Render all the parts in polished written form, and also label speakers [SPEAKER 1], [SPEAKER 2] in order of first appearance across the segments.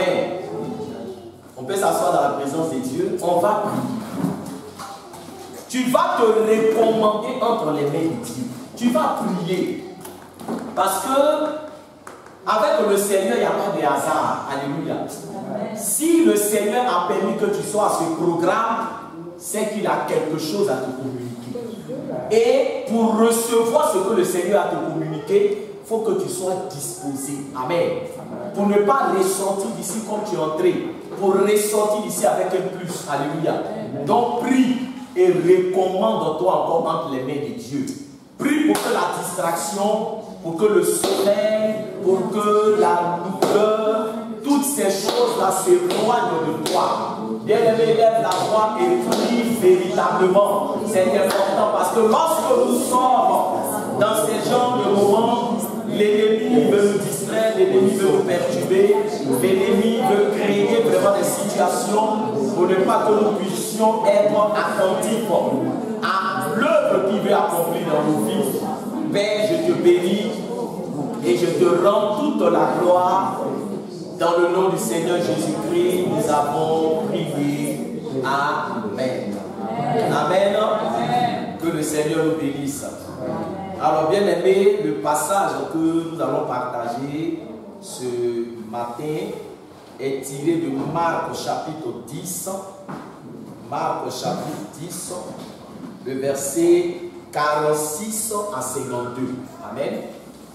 [SPEAKER 1] Amen. On peut s'asseoir dans la présence de Dieu. On va prier. Tu vas te recommander entre les mains de Dieu. Tu vas prier. Parce que avec le Seigneur, il n'y a pas de hasard. Alléluia. Si le Seigneur a permis que tu sois à ce programme, c'est qu'il a quelque chose à te communiquer. Et pour recevoir ce que le Seigneur a te communiqué, il faut que tu sois disposé. Amen. Pour ne pas ressortir d'ici comme tu es entré. Pour ressortir d'ici avec un plus. Alléluia. Donc prie et recommande-toi encore entre les mains de Dieu. Prie pour que la distraction, pour que le sommeil, pour que la douleur, toutes ces choses-là s'éloignent de toi. Bien-aimé, lève la voix et prie véritablement. C'est important parce que lorsque nous sommes dans ces genres de moments, l'ennemi veut nous distraire, l'ennemi veut nous perturber, l'ennemi veut créer vraiment des situations pour ne pas que nous puissions être attentifs à l'œuvre qu'il veut accomplir dans nos vies. Père, je te bénis et je te rends toute la gloire. Dans le nom du Seigneur Jésus-Christ, nous avons prié. Amen. Amen. Que le Seigneur nous bénisse. Alors, bien aimé, le passage que nous allons partager ce matin est tiré de Marc chapitre 10. Marc chapitre 10, le verset 46 à 52. Amen.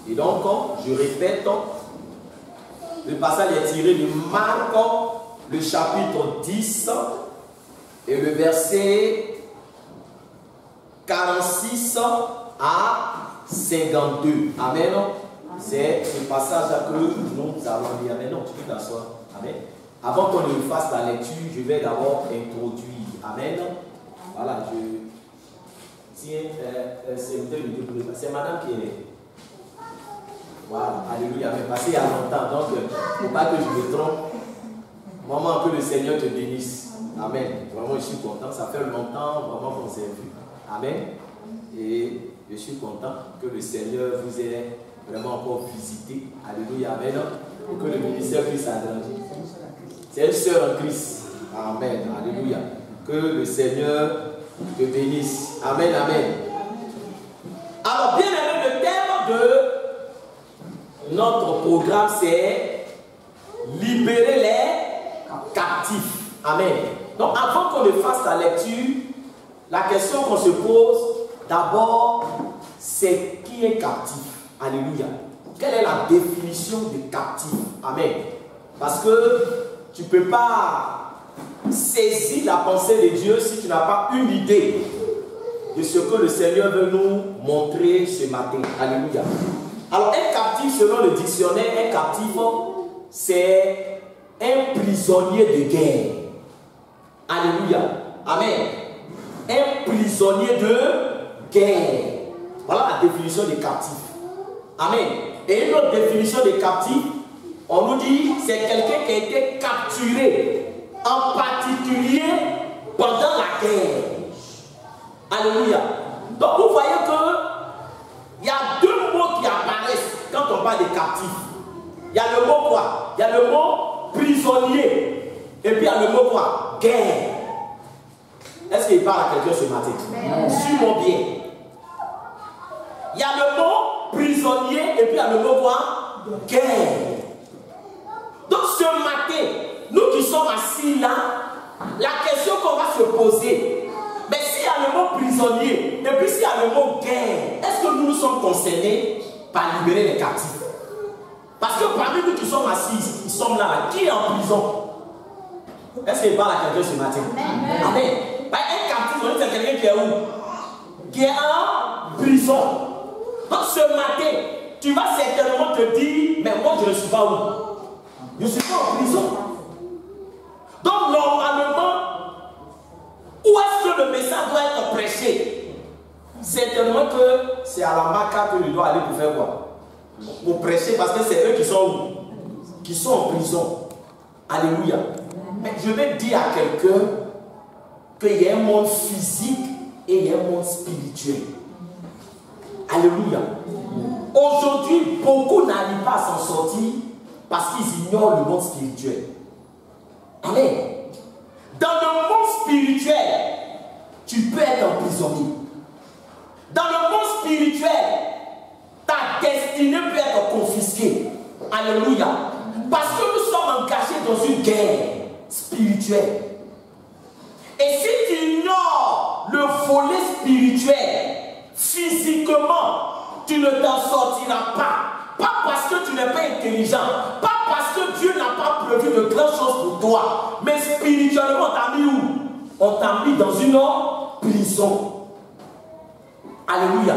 [SPEAKER 1] Et donc, je répète, le passage est tiré de Marc, le chapitre 10, et le verset 46 à 52. Amen. C'est ce passage-là que nous allons lire. Amen. Non, tu peux t'asseoir. Amen. Avant qu'on ne fasse la lecture, je vais d'abord introduire. Amen. Voilà, tiens, c'est madame qui est. Voilà, alléluia. Mais passé il y a longtemps, donc il ne faut pas que je me trompe. Maman, que le Seigneur te bénisse. Amen. Vraiment, je suis content. Ça fait longtemps vraiment qu'on s'est vu. Amen. Et je suis content que le Seigneur vous ait vraiment encore visité. Alléluia. Amen. Et que le ministère puisse agrandir. C'est une sœur en Christ. Amen. Alléluia. Que le Seigneur te bénisse. Amen. Amen. Alors, bien aimé, le thème de notre programme, c'est libérer les captifs. Amen. Donc, avant qu'on ne fasse la lecture, la question qu'on se pose d'abord, c'est qui est captif? Alléluia. Quelle est la définition de captif? Amen. Parce que tu ne peux pas saisir la pensée de Dieu si tu n'as pas une idée de ce que le Seigneur veut nous montrer ce matin. Alléluia. Alors, un captif, selon le dictionnaire, un captif, c'est un prisonnier de guerre. Alléluia. Amen. Un prisonnier de guerre. Voilà la définition de captif. Amen. Et une autre définition de captif, on nous dit c'est quelqu'un qui a été capturé, en particulier pendant la guerre. Alléluia. Donc vous voyez que il y a deux mots qui apparaissent quand on parle de captif. Il y a le mot quoi? Il y a le mot prisonnier. Et puis il y a le mot quoi? Guerre. Est-ce qu'il parle à quelqu'un ce matin? Suis-moi bien. Il y a le mot prisonnier et puis il y a le mot quoi? Guerre. Donc ce matin, nous qui sommes assis là, la question qu'on va se poser, mais s'il y a le mot prisonnier et puis s'il y a le mot guerre, est-ce que nous sommes concernés par libérer les captifs? Parce que parmi nous qui sommes assis, qui sommes là, qui est en prison? Est-ce qu'il parle à quelqu'un ce matin? Amen. Un captif, c'est quelqu'un qui est où? Qui est en prison. Donc ce matin, tu vas certainement te dire, mais moi je ne suis pas où? Je ne suis pas en prison. Donc normalement, où est-ce que le message doit être prêché? Certainement que c'est à la Maca que je dois aller pour faire quoi? Pour prêcher, parce que c'est eux qui sont où? Qui sont en prison. Alléluia. Mais je vais dire à quelqu'un qu'il y a un monde physique et il y a un monde spirituel. Alléluia. Aujourd'hui, beaucoup n'arrivent pas à s'en sortir parce qu'ils ignorent le monde spirituel. Amen. Dans le monde spirituel, tu peux être emprisonné. Dans le monde spirituel, ta destinée peut être confisquée. Alléluia. Parce que nous sommes engagés dans une guerre spirituelle. Et si tu ignores le volet spirituel, physiquement, tu ne t'en sortiras pas. Pas parce que tu n'es pas intelligent, pas parce que Dieu n'a pas prévu de grandes choses pour toi, mais spirituellement, on t'a mis où? On t'a mis dans une prison. Alléluia.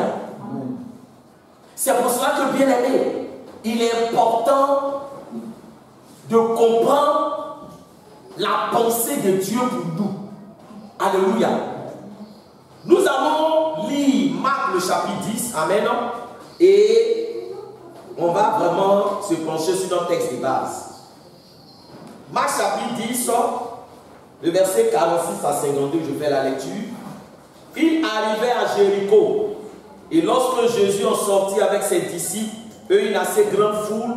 [SPEAKER 1] C'est pour cela que, bien aimé, il est important de comprendre la pensée de Dieu pour nous. Alléluia. Nous allons lire Marc le chapitre 10. Amen. Et on va vraiment se pencher sur notre texte de base. Marc chapitre 10, le verset 46 à 52, je fais la lecture. Il arrivait à Jéricho. Et lorsque Jésus en sortit avec ses disciples, une assez grande foule,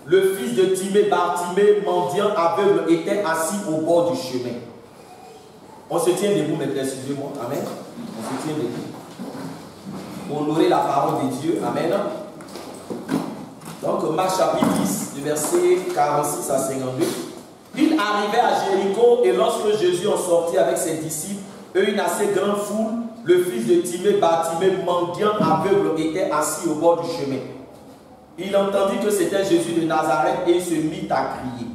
[SPEAKER 1] le fils de Timée, Bartimée, mendiant aveugle, était assis au bord du chemin. On se tient debout maintenant, excusez-moi. Amen. On se tient debout. Honorer la parole de Dieu. Amen. Donc, Marc chapitre 10, du verset 46 à 52. Il arrivait à Jéricho et lorsque Jésus en sortit avec ses disciples, une assez grande foule, le fils de Timée, Bartimée, mendiant aveugle, était assis au bord du chemin. Il entendit que c'était Jésus de Nazareth et il se mit à crier.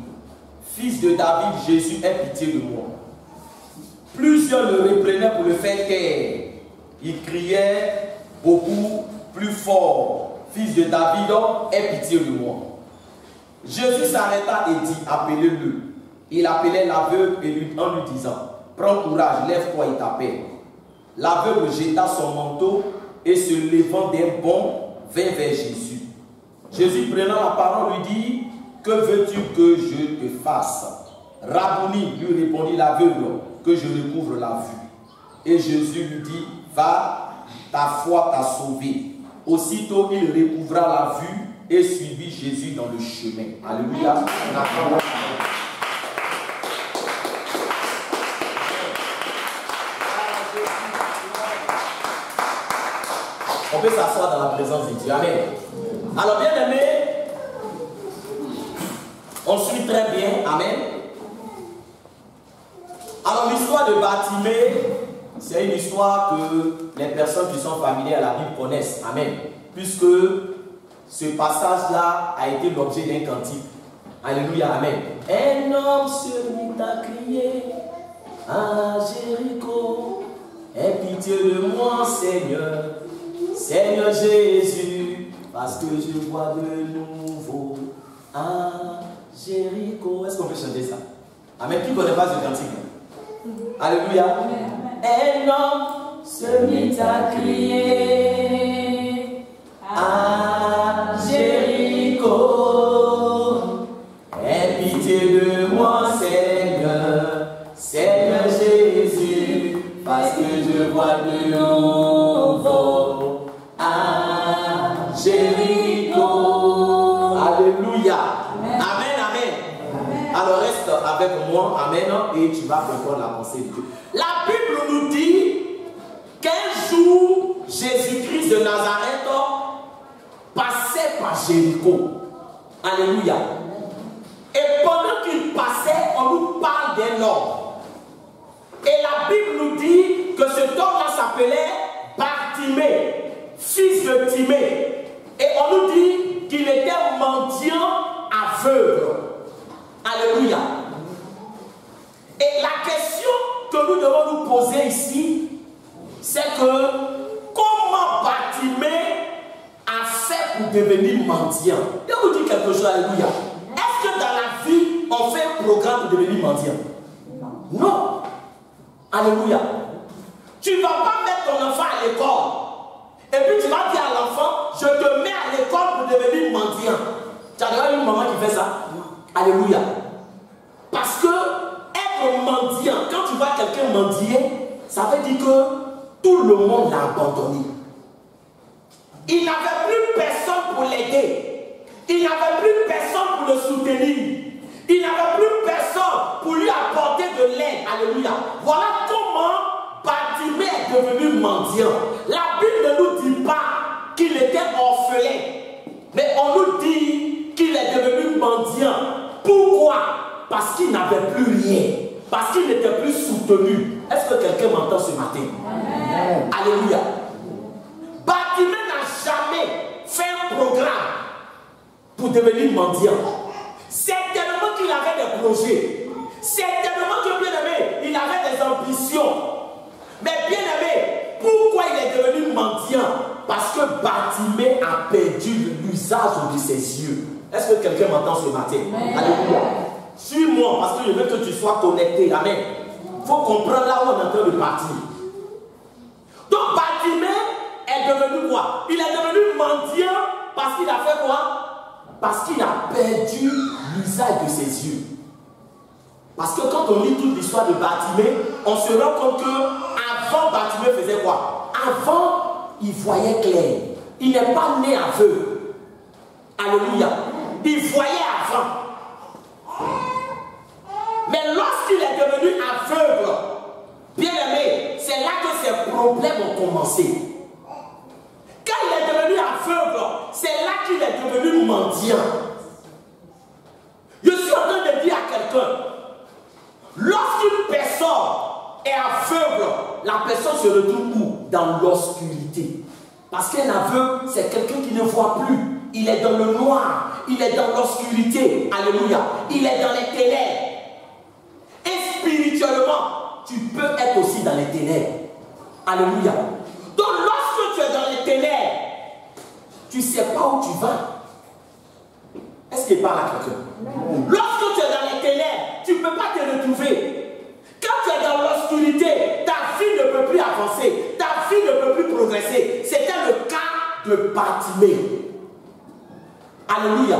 [SPEAKER 1] Fils de David, Jésus, aie pitié de moi. Plusieurs le reprenaient pour le faire taire. Il criait beaucoup plus fort. Fils de David, aie pitié de moi. Jésus s'arrêta et dit, appelez-le. Il appelait l'aveugle en lui disant, prends courage, lève-toi et t'appelle. L'aveugle jeta son manteau et se levant d'un bond, vint vers Jésus. Jésus prenant la parole lui dit, que veux-tu que je te fasse? Rabouni, lui répondit l'aveugle, que je recouvre la vue. Et Jésus lui dit, va, ta foi t'a sauvé. Aussitôt il recouvra la vue et suivit Jésus dans le chemin. Alléluia. On peut s'asseoir dans la présence de Dieu. Amen. Alors, bien aimé, on suit très bien. Amen. Alors, l'histoire de Bartimée, c'est une histoire que les personnes qui sont familières à la Bible connaissent. Amen. Puisque ce passage-là a été l'objet d'un cantique. Alléluia. Amen. Un homme se mit à crier à Jéricho, aie pitié de moi, Seigneur. Seigneur Jésus, parce que je vois de nouveau à Jéricho. Est-ce qu'on peut chanter ça? Amen. Qui ne connaît pas ce cantique? Alléluia. Un homme se mit à crier à Jéricho. Aie pitié de moi, Seigneur. Seigneur Jésus, parce que je vois de nouveau à Jéricho. Alléluia. Amen, amen. Alors reste avec moi, amen, et tu vas comprendre la pensée de Dieu. La Bible nous dit qu'un jour, Jésus-Christ de Nazareth passait par Jéricho. Alléluia. Et pendant qu'il passait, on nous parle d'un homme. Et la Bible nous dit que cet homme-là s'appelait Bartimée, fils de Timée. Et on nous dit qu'il était mendiant aveugle. Alléluia. Et la question que nous devons nous poser ici, c'est que comment Bartimée a fait pour devenir mendiant? Je vous dis quelque chose, alléluia. Est-ce que dans la vie, on fait un programme pour devenir mendiant? Non. Alléluia. Tu ne vas pas mettre ton enfant à l'école. Et puis tu vas dire à l'enfant, je te mets à l'école pour devenir mendiant. Tu as déjà une maman qui fait ça? Alléluia. Parce que être mendiant, quand tu vois quelqu'un mendier, ça veut dire que tout le monde l'a abandonné. Il n'avait plus personne pour l'aider. Il n'avait plus personne pour le soutenir. Il n'avait plus personne pour lui apporter de l'aide. Alléluia. Voilà comment Bartimée est devenu mendiant. La Bible ne nous dit pas qu'il était orphelin, mais on nous dit qu'il est devenu mendiant. Pourquoi? Parce qu'il n'avait plus rien. Parce qu'il n'était plus soutenu. Est-ce que quelqu'un m'entend ce matin? Amen. Alléluia. Bartimée n'a jamais fait un programme pour devenir mendiant. Certainement qu'il avait des projets. Certainement que, bien aimé, il avait des ambitions. Mais bien aimé, pourquoi il est devenu mendiant? Parce que Bartimée a perdu l'usage de ses yeux. Est-ce que quelqu'un m'entend ce matin? Amen. Alléluia. Suis-moi parce que je veux que tu sois connecté. Amen. Il faut comprendre là où on est en train de partir. Donc Bartimée est devenu quoi? Il est devenu mendiant parce qu'il a fait quoi? Parce qu'il a perdu l'usage de ses yeux. Parce que quand on lit toute l'histoire de Bartimée, on se rend compte que avant Bartimée faisait quoi? Avant, il voyait clair. Il n'est pas né aveugle. Alléluia. Il voyait avant. Mais lorsqu'il est devenu aveugle, bien aimé, c'est là que ses problèmes ont commencé. Quand il est devenu aveugle, c'est là qu'il est devenu mendiant. Je suis en train de dire à quelqu'un, lorsqu'une personne est aveugle, la personne se retrouve où? Dans l'obscurité. Parce qu'un aveugle, c'est quelqu'un qui ne voit plus. Il est dans le noir, il est dans l'obscurité. Alléluia. Il est dans les ténèbres. Et spirituellement, tu peux être aussi dans les ténèbres. Alléluia. Donc lorsque tu es dans les ténèbres, tu ne sais pas où tu vas. Est-ce qu'il parle à quelqu'un? Lorsque tu es dans les ténèbres, tu ne peux pas te retrouver. Quand tu es dans l'obscurité, ta vie ne peut plus avancer, ta vie ne peut plus progresser. C'était le cas de Bartimée. Alléluia.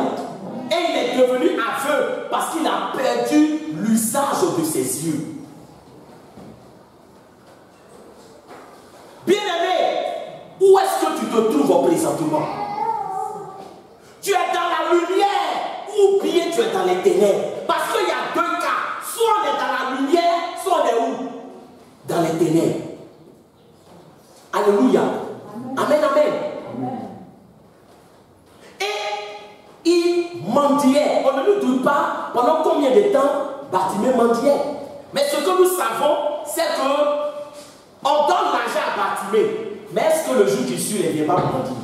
[SPEAKER 1] Et il est devenu aveugle parce qu'il a perdu l'usage de ses yeux. Bien-aimé, où est-ce que tu te trouves présentement? Tu es dans la lumière ou bien tu es dans les ténèbres. Parce qu'il y a deux cas. Soit on est dans la lumière, soit on est où? Dans les ténèbres. Alléluia. Amen, amen. Et il mendiait. On ne nous dit pas pendant combien de temps Bartimée mendiait. Mais ce que nous savons, c'est que on donne l'argent à Bartimée. Mais est-ce que le jour qui suit, il ne vient pas pour mendier?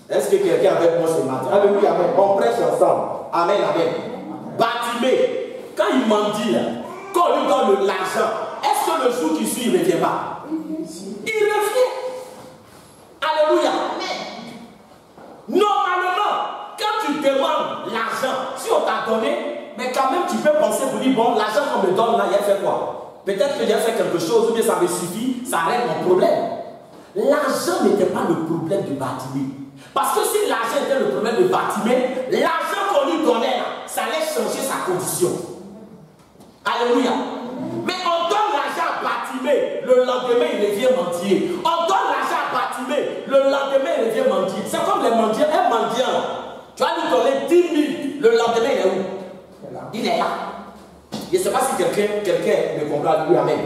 [SPEAKER 1] Est-ce que quelqu'un avec moi ce matin? Alléluia, amen. On prêche ensemble. Amen, amen. Bartimée, quand il mendie, quand on lui donne l'argent, est-ce que le jour qui suit, il ne vient pas? Il revient. Alléluia. Normalement, quand tu demandes l'argent, si on t'a donné, mais quand même tu peux penser pour dire, bon, l'argent qu'on me donne là, il a fait quoi? Peut-être que j'ai fait quelque chose, ou bien ça me suffit, ça règle mon problème. L'argent n'était pas le problème de Bartimée. Parce que si l'argent était le problème de Bartimée, l'argent qu'on lui donnait là, ça allait changer sa condition. Alléluia. Mais on donne l'argent à Bartimée, le lendemain il devient mendier. On donne l'argent à Bartimée, le lendemain il devient mendier. C'est comme les mendiants. Un mendiant, tu vas lui donner 10 000, le lendemain il est où? Il est là. Je ne sais pas si quelqu'un me comprend, lui, amen.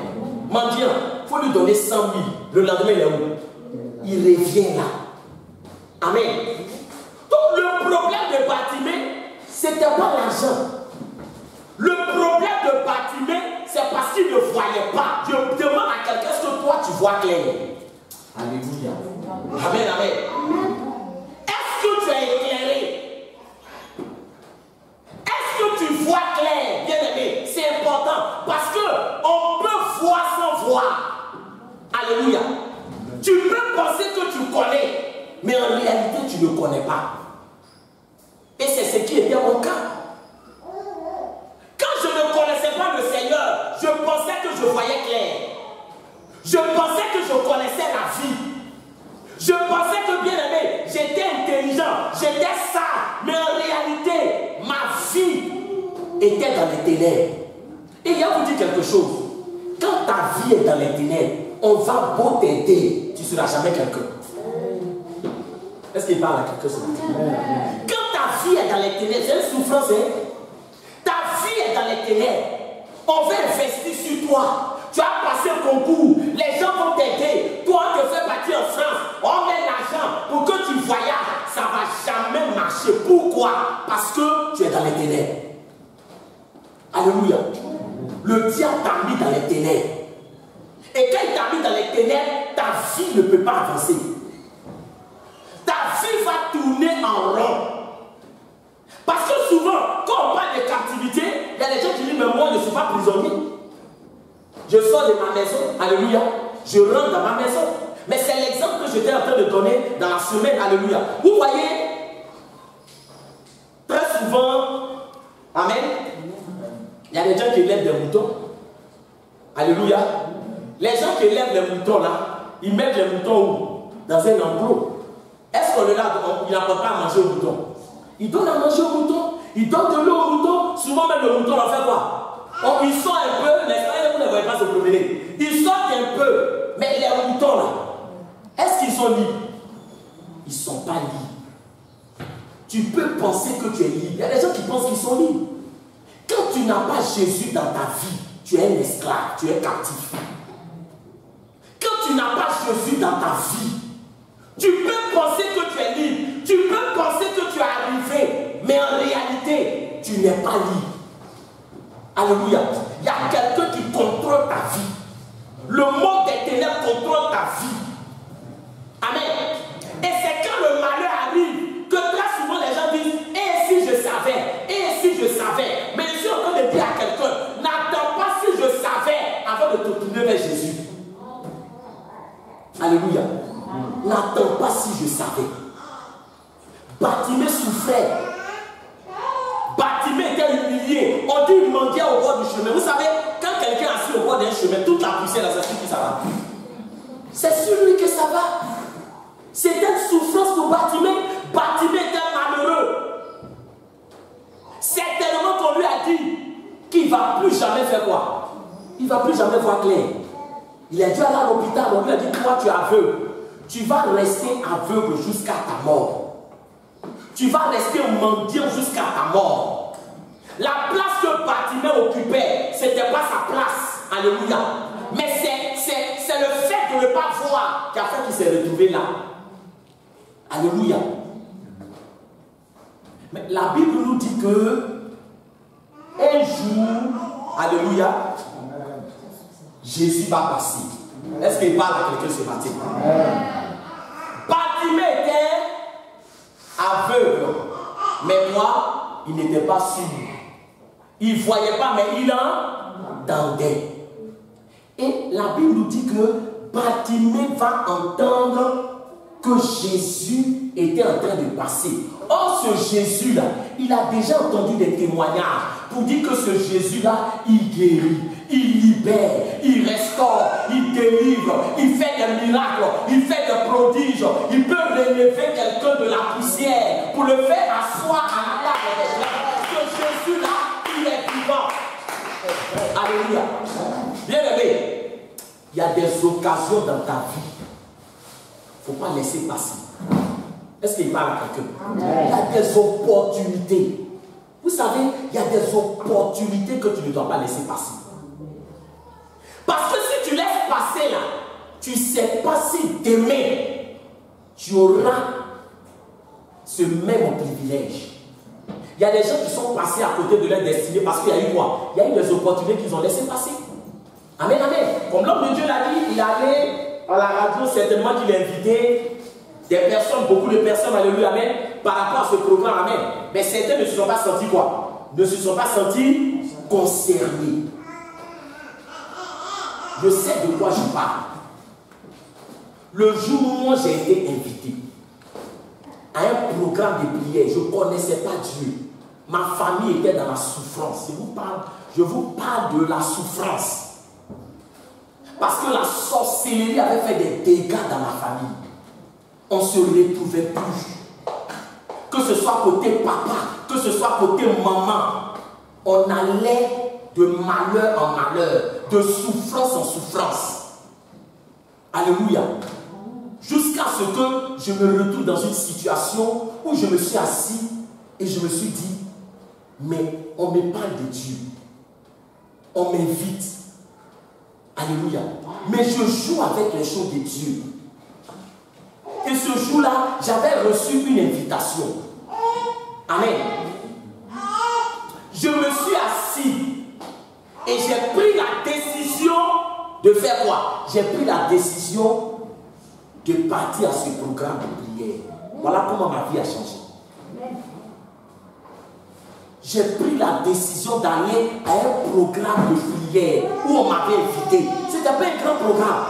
[SPEAKER 1] Mendiant, il faut lui donner 100 000, le lendemain il est où? Il revient là. Amen. Donc le problème de Bartimée, c'était pas l'argent. Le problème de Bartimée, c'est parce qu'il ne voyait pas. Je demande à quelqu'un, est-ce que toi tu vois clair? Alléluia. Amen, amen. Est-ce que tu es éclairé? Est-ce que tu vois clair, bien aimé? C'est important parce qu'on peut voir sans voir. Alléluia. Tu peux penser que tu connais. Mais en réalité, tu ne connais pas. Et c'est ce qui était mon cas. Quand je ne connaissais pas le Seigneur, je pensais que je voyais clair. Je pensais que je connaissais la vie. Je pensais que, bien aimé, j'étais intelligent, j'étais sage. Mais en réalité, ma vie était dans les ténèbres. Et il y a vous dire quelque chose. Quand ta vie est dans les ténèbres, on va beau t'aider, tu ne seras jamais quelqu'un. Est-ce qu'il parle à quelque chose? Quand ta vie est dans les ténèbres, c'est une souffrance, hein? Ta vie est dans les ténèbres. On veut investir sur toi. Tu as passé le concours. Les gens vont t'aider. Toi, on te fait partir en France. On met l'argent pour que tu voyages. Ça ne va jamais marcher. Pourquoi? Parce que tu es dans les ténèbres. Alléluia. Le diable t'a mis dans les ténèbres. Et quand il t'a mis dans les ténèbres, ta vie ne peut pas avancer. Ta vie va tourner en rond. Parce que souvent, quand on parle de captivité, il y a des gens qui disent, mais moi je ne suis pas prisonnier. Je sors de ma maison, alléluia, je rentre dans ma maison. Mais c'est l'exemple que j'étais en train de donner dans la semaine, alléluia. Vous voyez, très souvent, amen, il y a des gens qui élèvent des moutons. Alléluia. Les gens qui élèvent les moutons là, ils mettent les moutons où? Dans un enclos. Est-ce qu'on n'apprend pas à manger au mouton? Ils donnent à manger au mouton, ils donnent de l'eau au mouton. Souvent même le mouton en fait quoi? Ils sortent un peu, mais vous ne voyez pas se promener. Ils sortent un peu, mais les moutons là, est-ce qu'ils sont libres? Ils ne sont pas libres. Tu peux penser que tu es libre. Il y a des gens qui pensent qu'ils sont libres. Quand tu n'as pas Jésus dans ta vie, tu es un esclave, tu es captif. Quand tu n'as pas Jésus dans ta vie, tu peux penser que tu es libre. Tu peux penser que tu es arrivé, mais en réalité, tu n'es pas libre. Alléluia. Il y a quelqu'un qui contrôle ta vie. Le monde des ténèbres contrôle ta vie. Amen. Et c'est quand le malheur arrive que très souvent les gens disent, et si je savais, et si je savais. Mais je suis en train de dire à quelqu'un, n'attends pas si je savais avant de te tourner vers Jésus. Alléluia. N'attends pas si je savais. Bartimée souffrait. Bartimée était humilié. On dit il mendiait au bord du chemin. Vous savez, quand quelqu'un est assis au bord d'un chemin, toute la poussière dans sa tête, ça va. C'est sur lui que ça va. C'était une souffrance pour Bartimée. Bartimée était malheureux. Certainement qu'on lui a dit qu'il ne va plus jamais faire quoi? Il ne va plus jamais voir clair. Il a dû aller à l'hôpital. On lui a dit, toi tu es aveugle. Tu vas rester aveugle jusqu'à ta mort. Tu vas rester mendiant jusqu'à ta mort. La place que Bartimée occupait, ce n'était pas sa place. Alléluia. Mais c'est le fait de ne pas voir qui a fait qu'il s'est retrouvé là. Alléluia. Mais la Bible nous dit que un jour, alléluia, Jésus va passer. Est-ce qu'il parle à quelqu'un ce matin? Bartimée était aveugle, mais moi, il n'était pas sûr. Il ne voyait pas, mais il entendait. Et la Bible nous dit que Bartimée va entendre que Jésus était en train de passer. Or, ce Jésus-là, il a déjà entendu des témoignages pour dire que ce Jésus-là, il guérit, il libère, il restaure, il délivre, il fait des miracles, il fait des prodiges, il peut relever quelqu'un de la poussière pour le faire asseoir à la table des gens. Ce Jésus-là, il est vivant. Alléluia. Bien-aimé, il y a des occasions dans ta vie. Il ne faut pas laisser passer. Est-ce qu'il parle à quelqu'un? Il y a des opportunités. Vous savez, il y a des opportunités que tu ne dois pas laisser passer. Parce que si tu laisses passer là, tu ne sais pas si demain, tu auras ce même privilège. Il y a des gens qui sont passés à côté de leur destinée parce qu'il y a eu quoi? Il y a eu des opportunités qu'ils ont laissé passer. Amen, amen. Comme l'homme de Dieu l'a dit, il allait à la radio, certainement qu'il a invité des personnes, beaucoup de personnes, alléluia, amen, par rapport à ce programme, amen. Mais certains ne se sont pas sentis quoi? Ne se sont pas sentis concernés. Je sais de quoi je parle. Le jour où moi j'ai été invité à un programme de prière, je ne connaissais pas Dieu. Ma famille était dans la souffrance. Je vous parle de la souffrance. Parce que la sorcellerie avait fait des dégâts dans ma famille. On ne se retrouvait plus. Que ce soit côté papa, que ce soit côté maman, on allait de malheur en malheur, de souffrance en souffrance. Alléluia. Jusqu'à ce que je me retrouve dans une situation où je me suis assis et je me suis dit, mais on me parle de Dieu. On m'invite. Alléluia. Mais je joue avec les choses de Dieu. Et ce jour-là, j'avais reçu une invitation. Amen. Je me suis assis et j'ai pris la décision de faire quoi? J'ai pris la décision de partir à ce programme de prière. Voilà comment ma vie a changé. J'ai pris la décision d'aller à un programme de prière où on m'avait invité. Ce n'était pas un grand programme.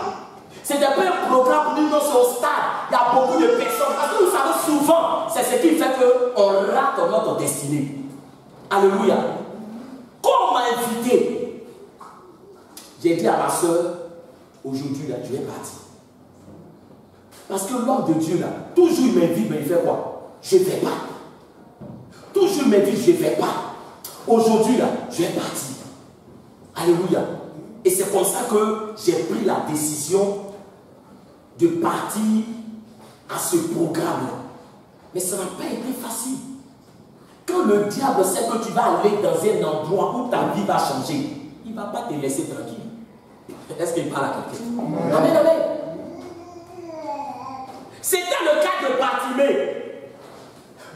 [SPEAKER 1] Ce n'était pas un programme pour nous dans au stade. Il y a beaucoup de personnes. Parce que vous savez, souvent, c'est ce qui fait qu'on rate notre destinée. Alléluia. Quand on m'a invité, j'ai dit à ma soeur, aujourd'hui, là, tu es parti. Parce que l'homme de Dieu, là, toujours il m'invite, mais il fait quoi? Je ne vais pas. Toujours il m'invite, je ne vais pas. Aujourd'hui, là, je vais partir. Alléluia. Et c'est comme ça que j'ai pris la décision de partir à ce programme-là. Mais ça n'a pas été facile. Quand le diable sait que tu vas aller dans un endroit où ta vie va changer, il ne va pas te laisser tranquille. Est-ce qu'il parle à quelqu'un? Amen, amen. C'était le cas de Bartimée.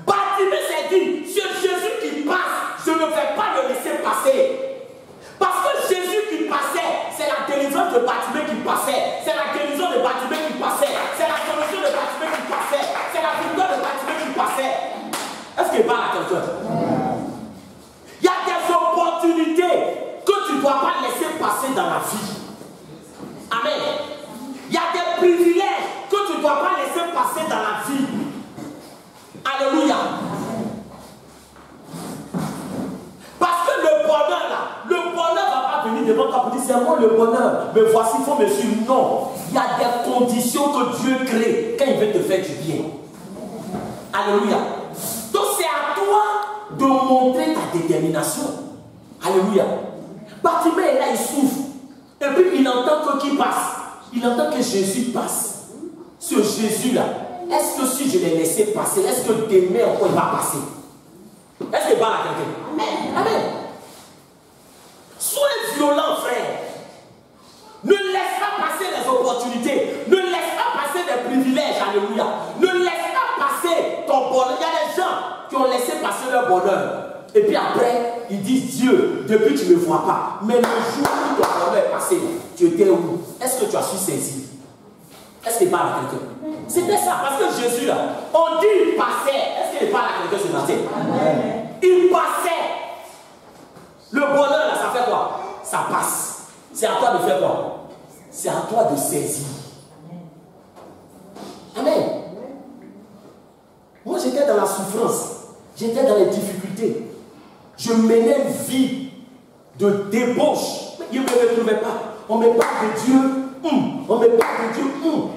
[SPEAKER 1] Bartimée s'est dit, c'est Jésus qui passe, je ne vais pas le laisser passer. Parce que Jésus qui passait, c'est la délivrance de Bartimée qui passait, c'est la guérison de Bartimée qui passait, c'est la solution de Bartimée qui passait, c'est la victoire de Bartimée qui passait. Est-ce qu'il parle à quelqu'un? Il y a des opportunités que tu ne dois pas laisser passer dans la vie. Amen. Il y a des privilèges que tu ne dois pas laisser passer dans la vie. Alléluia. Parce que le bonheur là, le bonheur ne va pas venir devant toi pour dire c'est moi le bonheur, mais voici, il faut me suivre. Non. Il y a des conditions que Dieu crée quand il veut te faire du bien. Alléluia. Donc c'est à toi de montrer ta détermination. Alléluia. Bartimée est là, il souffre. Et puis il entend que qui passe. Il entend que Jésus passe. Ce Jésus-là, est-ce que si je l'ai laissé passer, est-ce que demain encore il va passer? Est-ce qu'il parle à quelqu'un? Amen. Amen. Sois violent, frère. Ne laisse pas passer les opportunités. Ne laisse pas passer des privilèges. Alléluia. Ne laisse pas passer ton bonheur. Il y a des gens qui ont laissé passer leur bonheur. Et puis après, ils disent Dieu, depuis tu ne me vois pas. Mais le jour où ton bonheur est passé, tu étais où? Est-ce que tu as su saisir? Est-ce qu'il parle à quelqu'un? C'était ça, parce que Jésus là, on dit il passait. Est-ce qu'il parle à quelqu'un ce matin? Il passait. Le bonheur là, ça fait quoi? Ça passe. C'est à toi de faire quoi? C'est à toi de saisir. Amen. Moi j'étais dans la souffrance. J'étais dans les difficultés. Je menais une vie de débauche. Je ne me retrouvais pas. On me parle de Dieu. On me parle de Dieu.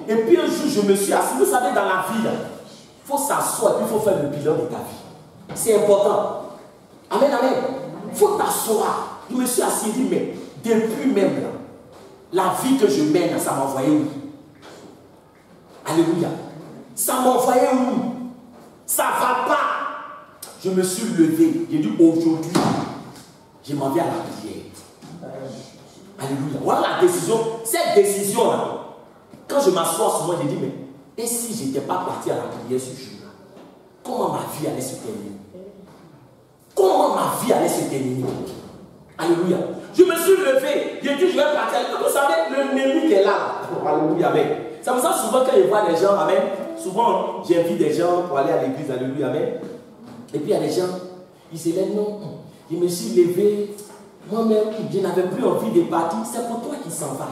[SPEAKER 1] Et puis un jour, je me suis assis. Vous savez, dans la vie, il faut s'asseoir et puis il faut faire le bilan de ta vie. C'est important. Amen, amen. Il faut t'asseoir. Je me suis assis et dit, mais depuis même là, la vie que je mène, ça m'envoyait où? Alléluia. Ça m'envoyait où? Ça ne va pas. Je me suis levé. J'ai dit, aujourd'hui, je m'en vais à la prière. Alléluia. Voilà la décision. Cette décision-là, quand je m'assois sur moi, j'ai dit, mais et si je n'étais pas parti à la prière ce jour-là, comment ma vie allait se terminer? Comment ma vie allait se terminer? Alléluia. Je me suis levé. J'ai dit, je vais partir. Vous savez, le ennemi qui est là. Alléluia. Amen. C'est pour ça souvent quand je vois des gens, amen, souvent j'invite des gens pour aller à l'église, alléluia, amen. Et puis il y a des gens, ils se lèvent, non, je me suis levé, moi-même, je n'avais plus envie de partir, c'est pour toi qui s'en va.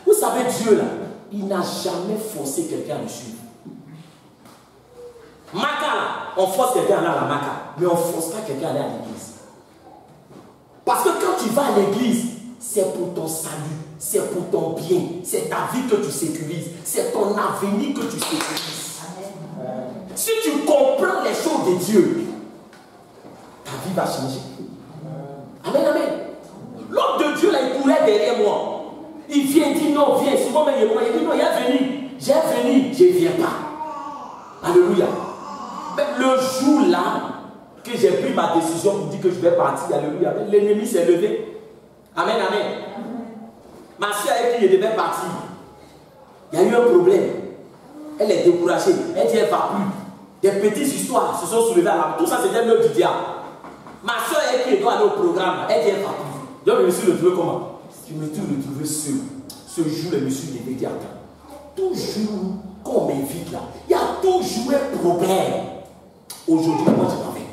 [SPEAKER 1] Vous savez, Dieu là, il n'a jamais forcé quelqu'un à le suivre. Maca là, on force quelqu'un à aller à la Maca, mais on ne force pas quelqu'un à aller à l'église. Parce que quand tu vas à l'église, c'est pour ton salut, c'est pour ton bien, c'est ta vie que tu sécurises, c'est ton avenir que tu sécurises. Amen. Si tu comprends les choses de Dieu, ta vie va changer. Amen, amen. L'homme de Dieu, là, il courait derrière moi. Il vient, il dit non, viens. Souvent, même moi, il dit non, il est venu. j'ai venu, je ne viens pas. Alléluia. Mais le jour là, que j'ai pris ma décision pour dire que je vais partir, alléluia, l'ennemi s'est levé. Amen, amen. Ma soeur avec qui je devais partir, il y a eu un problème. Elle est découragée. Elle dit elle ne va plus. Des petites histoires se sont soulevées à la. Tout ça c'était l'œuvre du diable. Ma soeur avec qui elle doit aller au programme, elle dit elle ne va plus. Donc je me suis retrouvé comment? Je me suis retrouvé seul. Ce jour, je me suis levé dit attends. Toujours, quand on m'invite là, il y a toujours un problème. Aujourd'hui, moi je m'en vais.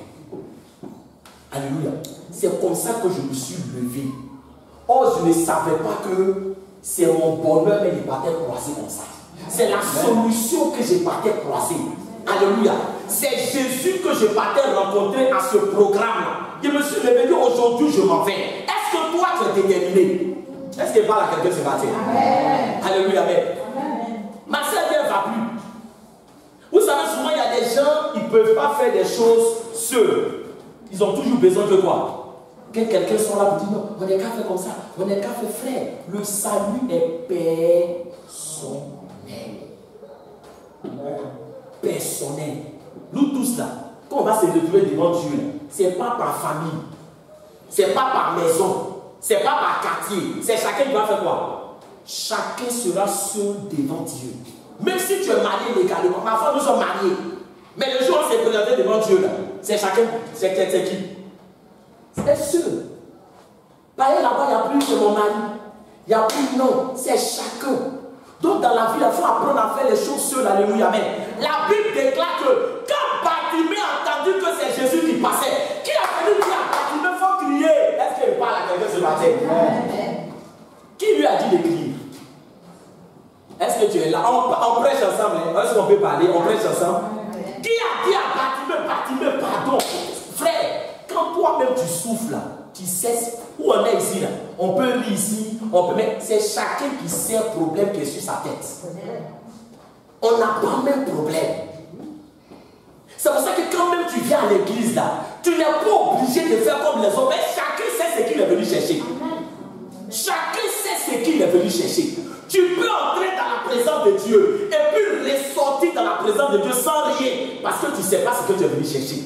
[SPEAKER 1] Alléluia. C'est comme ça que je me suis levé. Or, je ne savais pas que c'est mon bonheur, mais il partait croiser comme ça. C'est la solution que je partais croiser. Alléluia. C'est Jésus que je partais rencontrer à ce programme-là. Je me suis levé dit aujourd'hui, je m'en vais. Est-ce que toi, tu es déterminé? Est-ce qu'elle parle à quelqu'un ce matin? Alléluia. Amen. Ma soeur, elle ne va plus. Vous savez, souvent, il y a des gens, ils ne peuvent pas faire des choses seuls. Ils ont toujours besoin de quoi? Que quelqu'un soit là pour dire non, on n'est qu'à faire comme ça, on n'est qu'à faire frère. Le salut est personnel. Personnel. Nous tous là, quand on va se retrouver devant Dieu, ce n'est pas par famille, ce n'est pas par maison, ce n'est pas par quartier, c'est chacun qui va faire quoi? Chacun sera seul devant Dieu. Même si tu es marié légalement, ma femme, nous sommes mariés. Mais le jour où on s'est présenté devant Dieu, là, c'est chacun, c'est qui? C'est seul. Par exemple, là-bas, il n'y a plus c'est mon mari. Il n'y a plus non, c'est chacun. Donc dans la vie, il faut apprendre à faire les choses seul. Alléluia. Amen. La Bible déclare que quand Bartimée a entendu que c'est Jésus qui passait, qui a venu dire à Bartimée, il faut crier. Est-ce qu'il parle à quelqu'un ce matin? Qui lui a dit de crier? Est-ce que tu es là? On prêche ensemble. Est-ce qu'on peut parler? On prêche ensemble. Qui a dit à Bartimée, pardon? Frère, quand toi-même tu souffles là, tu sais où on est ici là. On peut lire ici, on peut mettre. C'est chacun qui sait le problème qui est sur sa tête. On n'a pas le même problème. C'est pour ça que quand même tu viens à l'église là, tu n'es pas obligé de faire comme les autres. Mais chacun sait ce qu'il est venu chercher. Chacun sait ce qu'il est venu chercher. Tu peux entrer dans la présence de Dieu et puis ressortir dans la présence de Dieu sans rien. Parce que tu ne sais pas ce que tu es venu chercher.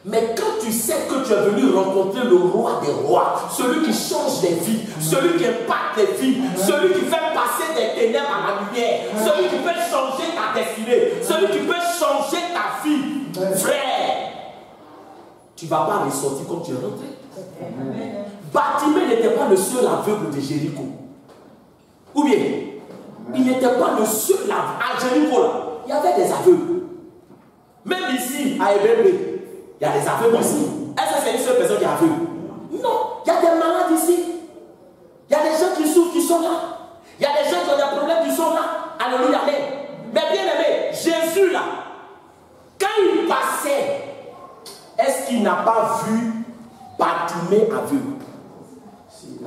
[SPEAKER 1] Mais quand tu sais que tu es venu rencontrer le roi des rois, celui qui change des vies, celui qui impacte les vies, celui qui fait passer des ténèbres à la lumière, celui qui peut changer ta destinée, celui qui peut changer ta vie, frère, tu ne vas pas ressortir comme tu es rentré. Bartimée n'était pas le seul aveugle de Jéricho. Ou bien, il n'était pas le seul à Jéricho là. Il y avait des aveugles. Même ici, à Ebébé, il y a des aveugles ici. Est-ce que c'est une seule personne qui est aveugle? Non, il y a des malades ici. Il y a des gens qui souffrent qui sont là. Il y a des gens qui ont des problèmes qui sont là. Alléluia, amen. Mais bien aimé, Jésus là, quand il passait, est-ce qu'il n'a pas vu Bartimée aveugle?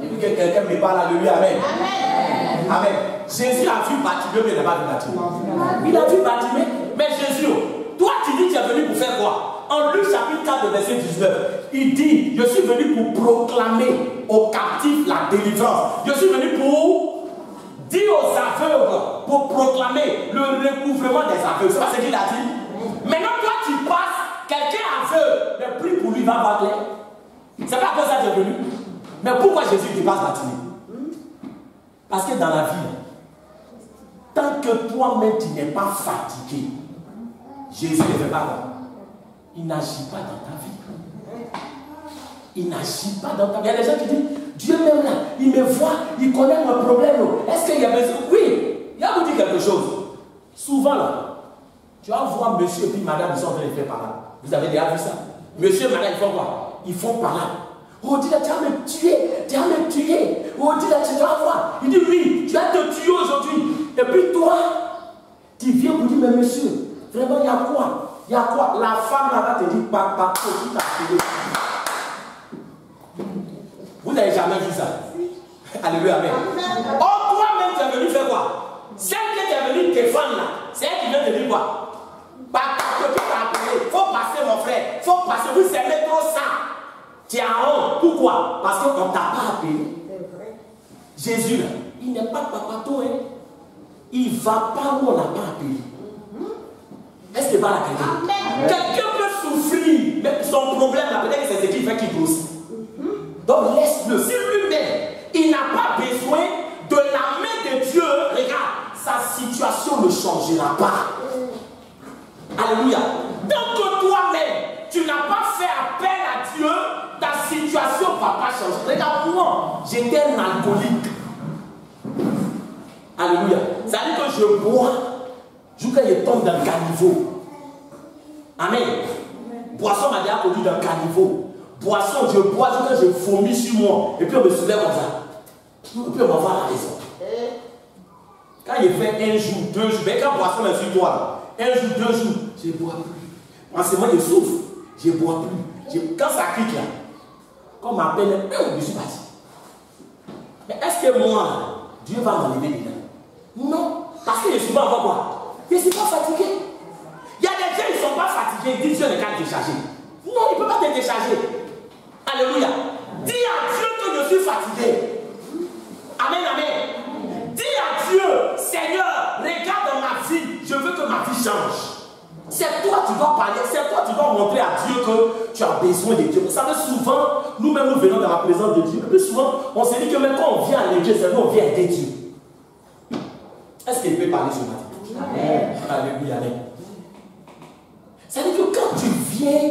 [SPEAKER 1] Et puis que quelqu'un me parle, alléluia, amen. Amen. Amen. Jésus a vu Bartimée, mais il n'a pas vu Bartimée. Il a vu Bartimée, mais Jésus, toi tu dis que tu es venu pour faire quoi? En Luc chapitre 4, verset 19, il dit, je suis venu pour proclamer aux captifs la délivrance. Je suis venu pour dire aux aveugles, pour proclamer le recouvrement des aveugles. C'est pas ce qu'il a dit. Maintenant, toi tu passes, quelqu'un aveugle, mais prie pour lui, va voir clair. C'est pas pour ça que tu es venu. Mais pourquoi Jésus qui passe Bartimée? Parce que dans la vie, tant que toi-même tu n'es pas fatigué, Jésus ne fait pas quoi? Il n'agit pas dans ta vie. Il n'agit pas dans ta vie. Il y a des gens qui disent, Dieu même là, il me voit, il connaît mon problème. Est-ce qu'il y a besoin? Oui, il va vous dire quelque chose. Souvent là, tu vas voir monsieur et puis madame, ils sont en train de faire par là. Vous avez déjà vu ça? Monsieur et madame, ils font quoi? Ils font par là. Oh, dis là, tu vas me tuer, tu vas me tuer. Oh, dis là, tu vas voir. Il dit, oui, tu vas te tuer aujourd'hui. Et puis toi, tu viens pour dire, mais monsieur, vraiment, il y a quoi? Il y a quoi? La femme là-bas te dit, papa, qui t'a tué. Vous n'avez jamais vu ça? Alléluia, amen. Oh, toi-même, tu es venu faire quoi? Celle qui est venue défendre là, c'est elle qui vient te dire quoi? Papa, qui t'a appelé. Faut passer, mon frère. Faut passer. Vous aimez trop ça. Tu as honte. Pourquoi? Parce qu'on ne t'a pas appelé. Jésus, là, il n'est pas papa toi. Hein? il ne va pas où on n'a pas appelé. Est-ce que pas la quelqu'un? Quelqu'un peut souffrir, mais son problème, peut-être que c'est ce qui fait qu'il grossit. Donc laisse-le. Si lui-même, il n'a pas besoin de la main de Dieu, regarde, sa situation ne changera pas. Alléluia. Tant que toi-même, tu n'as pas fait appel à Dieu, ta situation ne va pas changer. Regarde, moi, j'étais un alcoolique. Alléluia. Ça veut dire que je bois jusqu'à ce que je tombe dans le caniveau. Amen. Boisson m'a déjà conduit dans le caniveau. Boisson, je bois jusqu'à ce que je vomis sur moi. Et puis on me soulève comme ça. Et puis on m'envoie à la maison. Quand il fait un jour, 2 jours, mais quand boisson est sur toi, un jour, 2 jours, je ne bois plus. Parce que moi je souffre, je ne bois plus. Quand ça clique là, quand on m'appelle, je suis parti. Mais est-ce que moi, Dieu va m'enlever dedans? Non, parce que je suis pas encore quoi? Je ne suis pas fatigué. Il y a des gens qui ne sont pas fatigués, ils disent Dieu n'est qu'à décharger. Non, il ne peut pas te décharger. Alléluia. Dis à Dieu que je suis fatigué. Amen, amen. Dis à Dieu, Seigneur, regarde dans ma vie, je veux que ma vie change. C'est toi qui dois parler, c'est toi qui dois montrer à Dieu que tu as besoin de Dieu. Vous savez, souvent, nous-mêmes nous venons dans la présence de Dieu. Plus souvent, on se dit que même quand on vient à l'église, c'est nous on vient aider Dieu. Est-ce qu'il peut parler ce matin? Amen. Alléluia, amen. C'est-à-dire que quand tu viens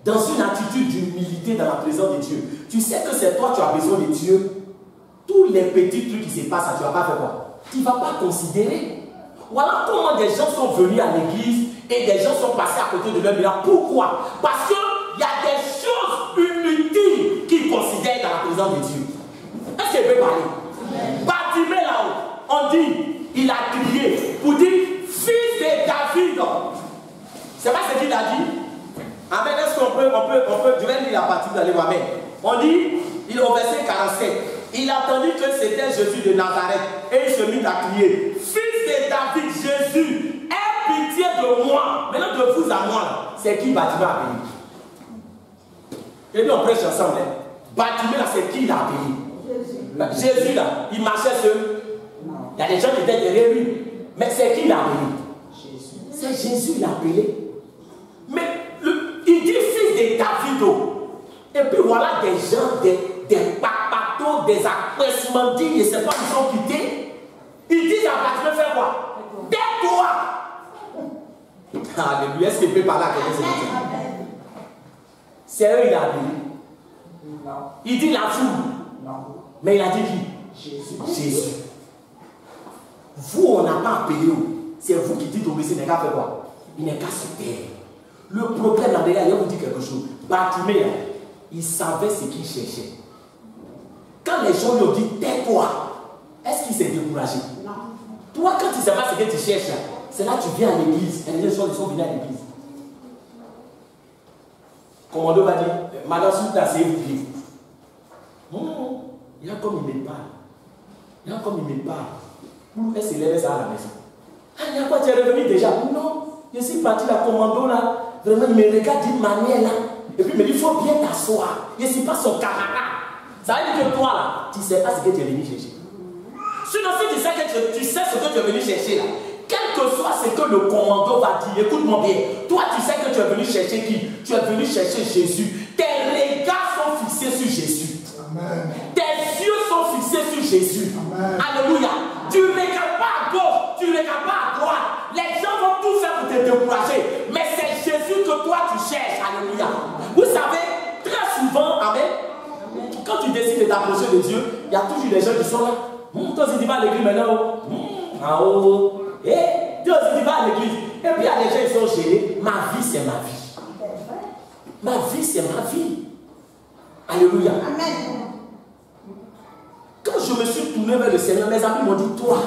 [SPEAKER 1] dans une attitude d'humilité dans la présence de Dieu, tu sais que c'est toi qui as besoin de Dieu. Tous les petits trucs qui se passent, tu ne vas pas faire quoi? Tu ne vas pas considérer. Voilà comment des gens sont venus à l'église et des gens sont passés à côté de leur miracle. Pourquoi? Parce qu'il y a des choses inutiles qu'ils considèrent dans la présence de Dieu. Est-ce qu'il peut parler? Bartimée là-haut, on dit, il a crié pour dire, fils de David. C'est pas ce qu'il a dit? Amen. Est-ce qu'on peut, je vais lire la partie, vous allez voir. Amen. On dit, il est au verset 47. Il attendit que c'était Jésus de Nazareth et il se mit à crier, fils de David, Jésus, aie pitié de moi. Maintenant de vous à moi, c'est qui Bartimée a appelé? Et puis on prêche ensemble. Bartimée là, c'est qui il a appelé? Jésus là, il marchait seul. Il y a des gens qui étaient derrière lui. Mais c'est qui il a appelé? C'est Jésus il a appelé. Mais il dit fils de David. Et puis voilà des gens, des papatos, des appréciements-dits, je ne sais pas, ils sont quittés. Ils disent à Bartimée, fais quoi? Tais-toi! Alléluia, est-ce qu'il peut parler à quelqu'un? C'est eux, il a appelé. Il dit la foule. Mais il a dit qui? Jésus. Vous, on n'a pas appelé. C'est vous qui dites au Messie, il n'est qu'à faire quoi? Il n'est qu'à se taire. Le problème là-dedans, il vous dit quelque chose. Bartimée, il savait ce qu'il cherchait. Quand les gens lui ont dit tais-toi, est-ce qu'il s'est découragé? Non. Toi, quand tu ne sais pas ce que tu cherches, c'est là que tu viens à l'église. Et les gens sont venus à l'église. Commando va dire, madame, s'il vous plaît, asseyez-vous. Il y a comme il me parle. Il y a comme il me parle. Elle se lève ça à la maison. Ah, il y a quoi, tu es revenu déjà? Non, je suis parti la commando là. Vraiment, il me regarde d'une manière là. Et puis il me dit, il faut bien t'asseoir. Je ne suis pas son camarade. Ça veut dire que toi là, tu ne sais pas ce que tu es venu chercher. Sinon, si tu sais, tu sais ce que tu es venu chercher là, quel que soit ce que le commando va dire, écoute-moi bien, toi tu sais que tu es venu chercher qui? Tu es venu chercher Jésus. Tes regards sont fixés sur Jésus. Amen. Tes yeux sont fixés sur Jésus. Amen. Alléluia. Tu ne regardes pas à gauche, tu ne regardes pas à droite. Les gens vont tout faire pour te décourager. Mais c'est Jésus que toi tu cherches. Alléluia. Vous savez, très souvent, amen, quand tu décides de t'approcher de Dieu, il y a toujours des gens qui sont là. Toi aussi tu vas à l'église maintenant. En haut. Et toi aussi tu vas à l'église. Et puis il y a des gens qui sont gênés. Ma vie c'est ma vie. Ma vie c'est ma vie. Alléluia. Amen. Quand je me suis tourné vers le Seigneur, mes amis m'ont dit, toi,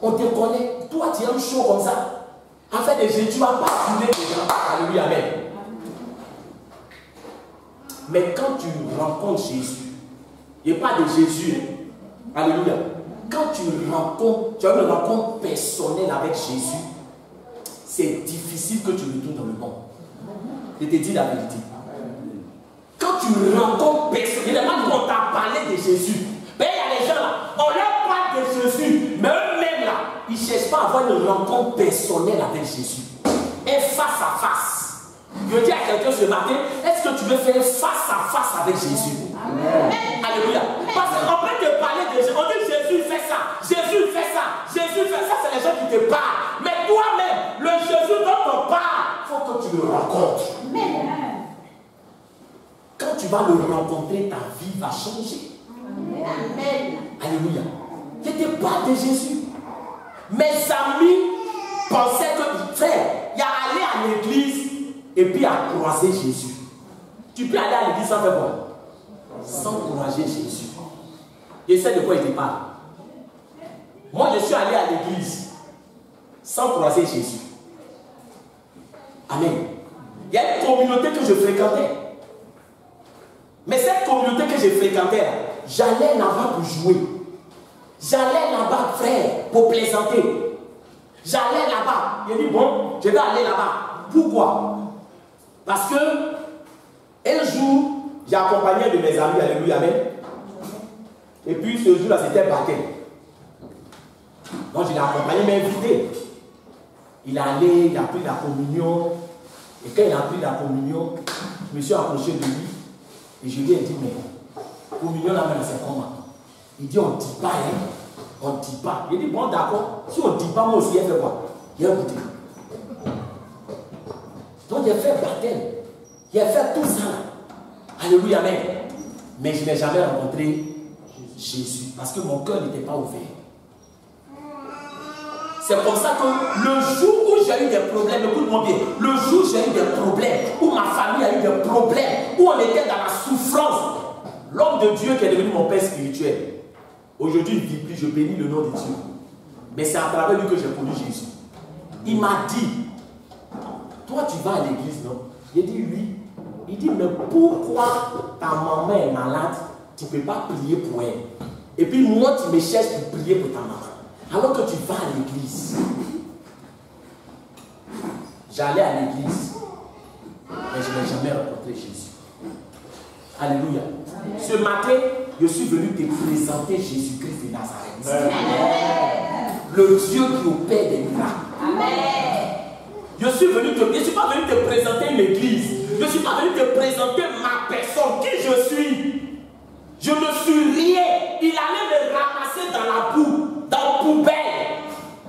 [SPEAKER 1] on te connaît, toi tu es un chaud comme ça. En fait, tu ne vas pas tourner les gens. Alléluia, amen. Mais quand tu rencontres Jésus, il n'y a pas de Jésus. Alléluia. Quand tu rencontres, tu as une rencontre personnelle avec Jésus, c'est difficile que tu retournes dans le monde. Je te dis la vérité. Quand tu rencontres personnellement, on t'a parlé de Jésus. Mais il y a des gens là, on leur parle de Jésus, mais eux il ne cherche pas à avoir une rencontre personnelle avec Jésus. Et face à face. Je dis à quelqu'un ce matin, est-ce que tu veux faire face à face avec Jésus? Amen. Alléluia. Parce qu'on peut te parler de Jésus. On dit Jésus fait ça, Jésus fait ça, Jésus fait ça, c'est les gens qui te parlent. Mais toi-même, le Jésus dont on parle, il faut que tu le rencontres. Amen. Quand tu vas le rencontrer, ta vie va changer. Amen. Alléluia. Je te parle de Jésus. Mes amis pensaient que, frère, il y a allé à l'église et puis à croiser Jésus. Tu peux aller à l'église sans faire quoi? Sans croiser Jésus. Et c'est de quoi il te parle. Moi, je suis allé à l'église sans croiser Jésus. Amen. Il y a une communauté que je fréquentais. Mais cette communauté que je fréquentais, j'allais là-bas pour jouer. J'allais là-bas, frère, pour plaisanter. J'allais là-bas. J'ai dit, bon, je vais aller là-bas. Pourquoi? Parce que un jour, j'ai accompagné de mes amis, alléluia, amen. Et puis ce jour-là, c'était baptême. Donc je l'ai accompagné, mais invité. Il est allé, il a pris la communion. Et quand il a pris la communion, je me suis approché de lui. Et je lui ai dit, mais communion là même, c'est comment? Il dit, on ne dit pas, hein? On ne dit pas. Il dit, bon, d'accord. Si on ne dit pas, moi aussi, il fait quoi? Il a goûté. Donc, il a fait baptême. Il a fait tout ça. Alléluia, amen. Mais je n'ai jamais rencontré Jésus. Parce que mon cœur n'était pas ouvert. C'est pour ça que le jour où j'ai eu des problèmes, écoute-moi bien, le jour où j'ai eu des problèmes, où ma famille a eu des problèmes, où on était dans la souffrance, l'homme de Dieu qui est devenu mon père spirituel, aujourd'hui il ne vit plus, je bénis le nom de Dieu. Mais c'est à travers lui que j'ai connu Jésus. Il m'a dit, toi tu vas à l'église, non? J'ai dit oui. Il dit, mais pourquoi ta maman est malade, tu ne peux pas prier pour elle? Et puis moi tu me cherches pour prier pour ta maman. Alors que tu vas à l'église. J'allais à l'église, mais je n'ai jamais rencontré Jésus. Alléluia. Ce matin, je suis venu te présenter Jésus-Christ de Nazareth. Le Dieu qui opère des miracles. Amen. Je ne suis pas venu te présenter une église. Je ne suis pas venu te présenter ma personne, qui je suis. Je ne suis rien. Il allait me ramasser dans la boue, dans la poubelle,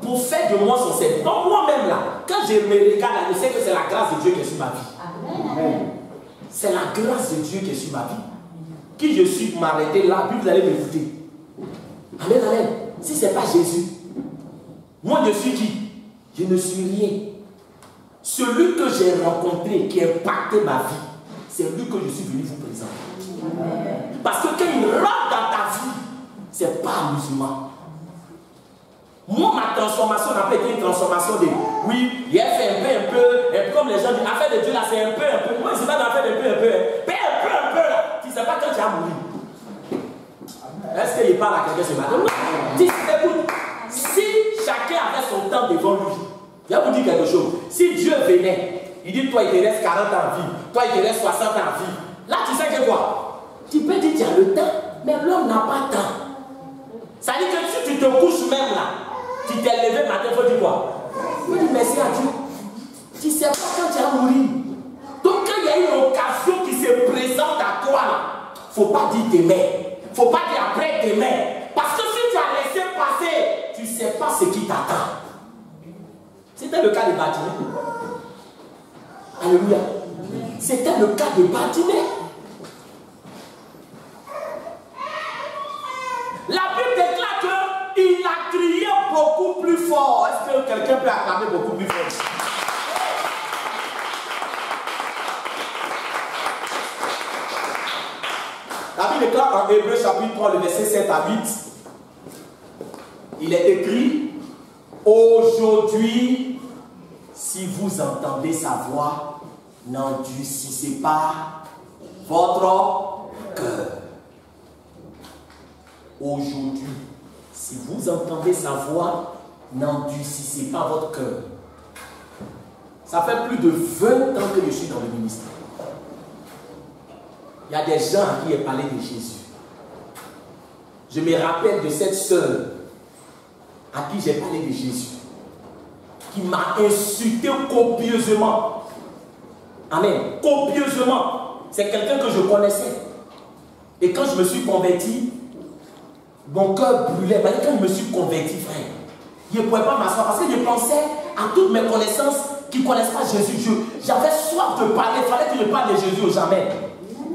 [SPEAKER 1] pour faire de moi son serviteur. Donc moi-même là, quand je me regarde, je sais que c'est la grâce de Dieu qui est sur ma vie. Amen. C'est la grâce de Dieu qui est sur ma vie. Qui je suis pour m'arrêter là, puis vous allez m'écouter. Amen, amen. Si ce n'est pas Jésus, moi je suis qui? Je ne suis rien. Celui que j'ai rencontré, qui a impacté ma vie, c'est lui que je suis venu vous présenter. Amen. Parce que quand il rentre dans ta vie, ce n'est pas amusement. Moi, ma transformation n'a pas été une transformation de oui, il a fait un peu, et comme les gens disent, l'affaire de Dieu là, c'est un peu. Moi, c'est pas l'affaire d'un peu, un peu là. Tu ne sais pas quand tu as mouru. Est-ce qu'il parle à quelqu'un ce matin? Non. Écoute, si chacun avait son temps devant lui, je vais vous dire quelque chose. Si Dieu venait, il dit, toi, il te reste 40 ans en vie, toi, il te reste 60 ans en vie. Là, tu sais que quoi? Tu peux dire, tu as le temps, mais l'homme n'a pas de temps. Ça dit que si tu te couches même là, tu t'es levé matin, il faut dire quoi? Il dit merci à Dieu. Tu ne sais pas quand tu as mouru. Donc quand il y a une occasion qui se présente à toi, il ne faut pas dire demain. Il ne faut pas dire après demain. Parce que si tu as laissé passer, tu ne sais pas ce qui t'attend. C'était le cas de Bartimée. Alléluia. C'était le cas de Bartimée. La Bible déclare qu'il a crié beaucoup plus fort. Est-ce que quelqu'un peut acclamer beaucoup plus fort? La Bible déclare en Hébreux chapitre 3, le verset 7 à 8. Il est écrit, aujourd'hui, si vous entendez sa voix, n'endurcissez pas votre cœur. Aujourd'hui, si vous entendez sa voix, n'endurcissez pas votre cœur. Ça fait plus de 20 ans que je suis dans le ministère. Il y a des gens à qui j'ai parlé de Jésus. Je me rappelle de cette sœur à qui j'ai parlé de Jésus, qui m'a insulté copieusement. Amen. Copieusement. C'est quelqu'un que je connaissais. Et quand je me suis converti, mon cœur brûlait. Quand je me suis converti, frère, je ne pouvais pas m'asseoir parce que je pensais à toutes mes connaissances qui ne connaissent pas Jésus. J'avais soif de parler. Il fallait que je parle de Jésus aux jamais.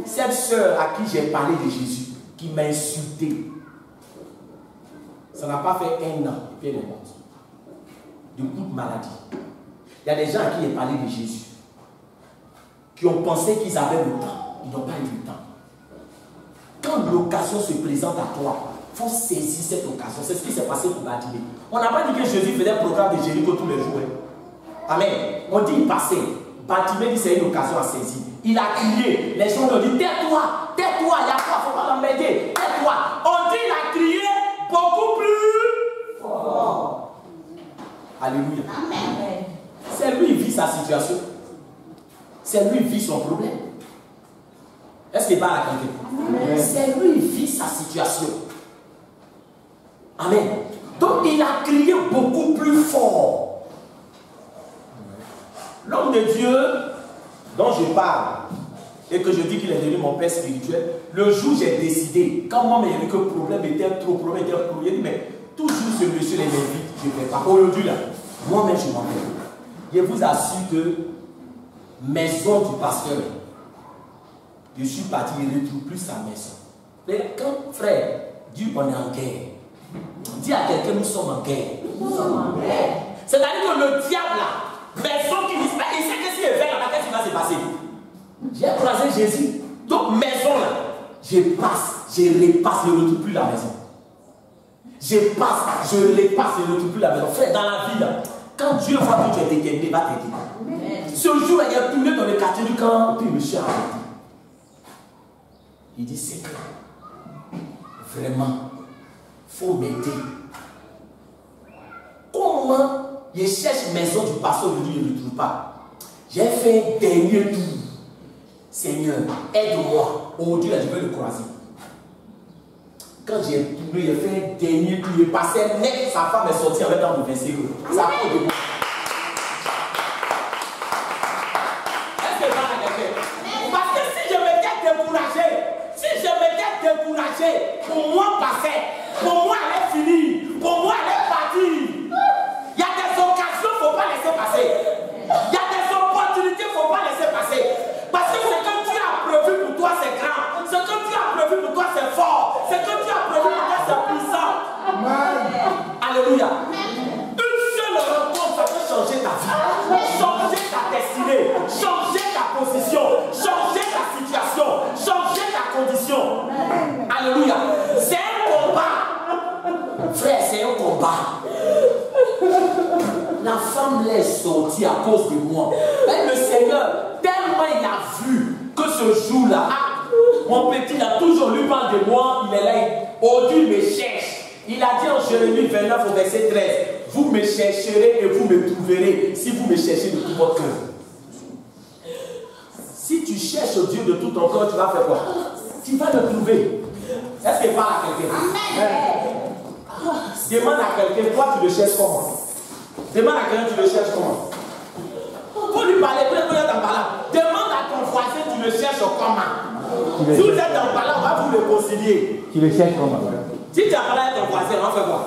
[SPEAKER 1] Cette soeur à qui j'ai parlé de Jésus, qui m'a insulté, ça n'a pas fait 1 an, et puis elle est morte. De coups de maladie. Il y a des gens à qui j'ai parlé de Jésus, qui ont pensé qu'ils avaient le temps. Ils n'ont pas eu le temps. Quand l'occasion se présente à toi, il faut saisir cette occasion. C'est ce qui s'est passé pour Bartimée. On n'a pas dit que Jésus faisait un programme de Jéricho tous les jours. Amen. On dit il passait. Bartimée dit c'est une occasion à saisir. Il a crié. Les gens lui ont dit tais-toi, tais-toi, il y a quoi, il ne faut pas l'embêter. Tais-toi. On dit il a crié beaucoup plus fort. Alléluia. Amen. C'est lui qui vit sa situation. C'est lui qui vit son problème. Est-ce qu'il parle à quelqu'un? C'est lui qui vit sa situation. Amen. Donc il a crié beaucoup plus fort. L'homme de Dieu dont je parle et que je dis qu'il est devenu mon père spirituel, le jour où j'ai décidé, quand moi j'ai vu que le problème était trop, j'ai dit mais toujours ce monsieur les invite, je ne fais pas. Aujourd'hui là, moi-même je m'en vais. Je vous assure que maison du pasteur, je suis parti, il ne retrouve plus sa maison. Mais quand, frère, Dieu, on est en guerre. Dis à quelqu'un, nous sommes en guerre. Nous sommes en guerre. C'est-à-dire que le diable, là, maison qui disparaît, il sait que s'il est vers là, qu'est-ce qui va se passer? J'ai croisé Jésus. Donc, maison, là, je passe, je repasse, je ne retrouve plus la maison. Je passe, je repasse, je ne retrouve plus la maison. Frère, dans la vie, là, quand Dieu voit que tu es déterminé, il va t'aider. Ce jour-là, il a tourné dans le quartier du camp, puis monsieur a arrêté. Il dit, c'est que vraiment, il faut m'aider. Comment je cherche maison du pasteur, je ne le trouve pas. J'ai fait un dernier tour. Seigneur, aide-moi. Aujourd'hui, je vais le croiser. Quand j'ai tourné, j'ai fait un dernier tour. Il passait net, sa femme est sortie avec un de 25 euros. Ça a fait de moi. Pour moi, passer, pour moi, elle est finie, pour moi, elle est partie. Il y a des occasions, il ne faut pas laisser passer. Il y a des opportunités, il ne faut pas laisser passer. Parce que ce que Dieu a prévu pour toi, c'est grand. Ce que Dieu a prévu pour toi, c'est fort. Ce que Dieu a prévu pour toi, c'est puissant. Alléluia. Une seule rencontre, ça peut changer ta vie, changer ta destinée, changer ta position, changer ta situation, changer ta condition. Alléluia. C'est un combat. Frère, c'est un combat. La femme l'est sortie à cause de moi. Et le Seigneur, tellement il a vu que ce jour-là, mon petit a toujours lui parle de moi, il est là, aujourd'hui il me cherche. Il a dit en Jérémie 29 au verset 13, vous me chercherez et vous me trouverez si vous me cherchez de tout votre cœur. Si tu cherches Dieu de tout ton cœur, tu vas faire quoi? Tu vas le trouver. Est-ce qu'il parle à quelqu'un? Demande à quelqu'un, toi tu le cherches comment? Demande à quelqu'un, tu le cherches comment? Pour lui parler, pour être en parlant. Demande à ton voisin, tu le cherches comment? Si vous êtes en parlant, on va vous le concilier.
[SPEAKER 2] Tu le cherches comment?
[SPEAKER 1] Si tu as parlé avec ton voisin, on fait quoi?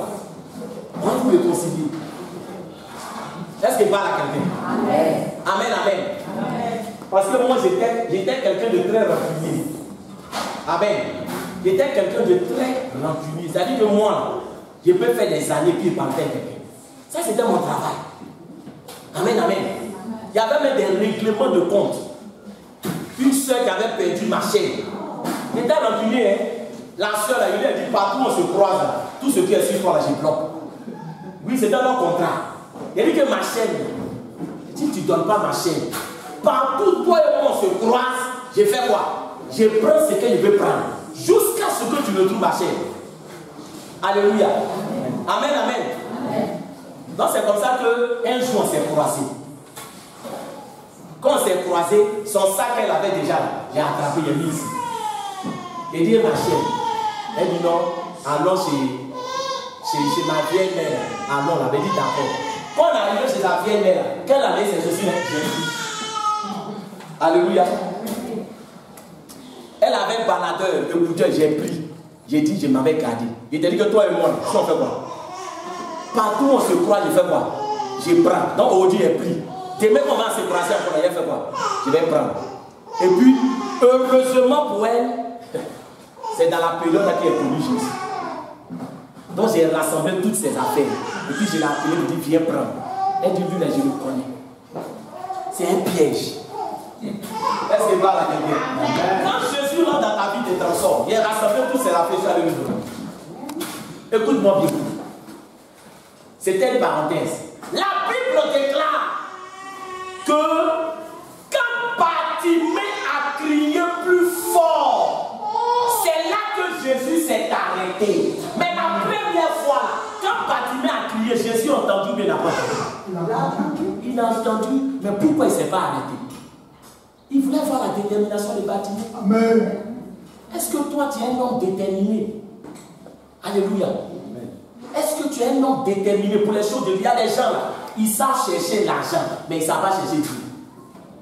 [SPEAKER 1] On va vous le concilier. Est-ce qu'il parle à quelqu'un? Amen. Amen, amen. Amen. Parce que moi, j'étais quelqu'un de très rancunier. Amen. J'étais quelqu'un de très rancunier. C'est-à-dire que moi, je peux faire des années puis parler à quelqu'un. Ça, c'était mon travail. Amen, amen. Il y avait même des règlements de compte. Une soeur qui avait perdu ma chaîne. J'étais rancunier, hein. La soeur, elle a dit partout on se croise, tout ce qui est sur toi, là, je bloque. Oui, c'était leur contrat. Il a dit que ma chaîne, si tu ne donnes pas ma chaîne, partout toi et moi on se croise, je fais quoi? Je prends ce que je veux prendre. Jusqu'à ce que tu me trouves ma chaîne. Alléluia. Amen, amen. Amen. Donc c'est comme ça qu'un jour on s'est croisés. Quand on s'est croisés, son sac qu'elle avait déjà, j'ai attrapé, j'ai mis ici. J'ai dit ma chaîne. Elle dit non, allons chez ma vieille mère. Ah non, on avait dit d'accord. Quand on est arrivé chez sa vieille mère, quelle année c'est ceci? Alléluia. Elle avait un baladeur, le bouteille, j'ai pris. J'ai dit, je m'avais gardé. Il t'a dit que toi et moi, si on fait quoi? Partout où on se croit, je fais quoi? Je prends. Donc aujourd'hui, j'ai pris. Demain, on va se croiser encore, je fais quoi? Je vais prendre. Et puis, heureusement pour elle, c'est dans la période là qu'elle est connue Jésus. Donc j'ai rassemblé toutes ses affaires. Et puis je l'ai appelé, je lui ai dit, viens prendre. Elle dit, lui là, je le connais. C'est un piège. Est-ce que parle à quelqu'un? Quand Jésus rentre dans ta vie, te transforme. Il a rassemblé toutes ses affaires sur le livre. Écoute-moi bien. C'était une parenthèse. La Bible déclare que quand Bartimée a crié plus fort, c'est là que Jésus s'est arrêté. Mais la première fois, quand Bartimée a crié, Jésus a entendu, mais il n'a pas entendu. Il a entendu, mais pourquoi il ne s'est pas arrêté? Il voulait voir la détermination de Bartimée. Amen. Est-ce que toi, tu es un homme déterminé? Alléluia. Est-ce que tu es un homme déterminé pour les choses de Dieu? Il y a des gens là, ils savent chercher l'argent, mais ils ne savent pas chercher Dieu.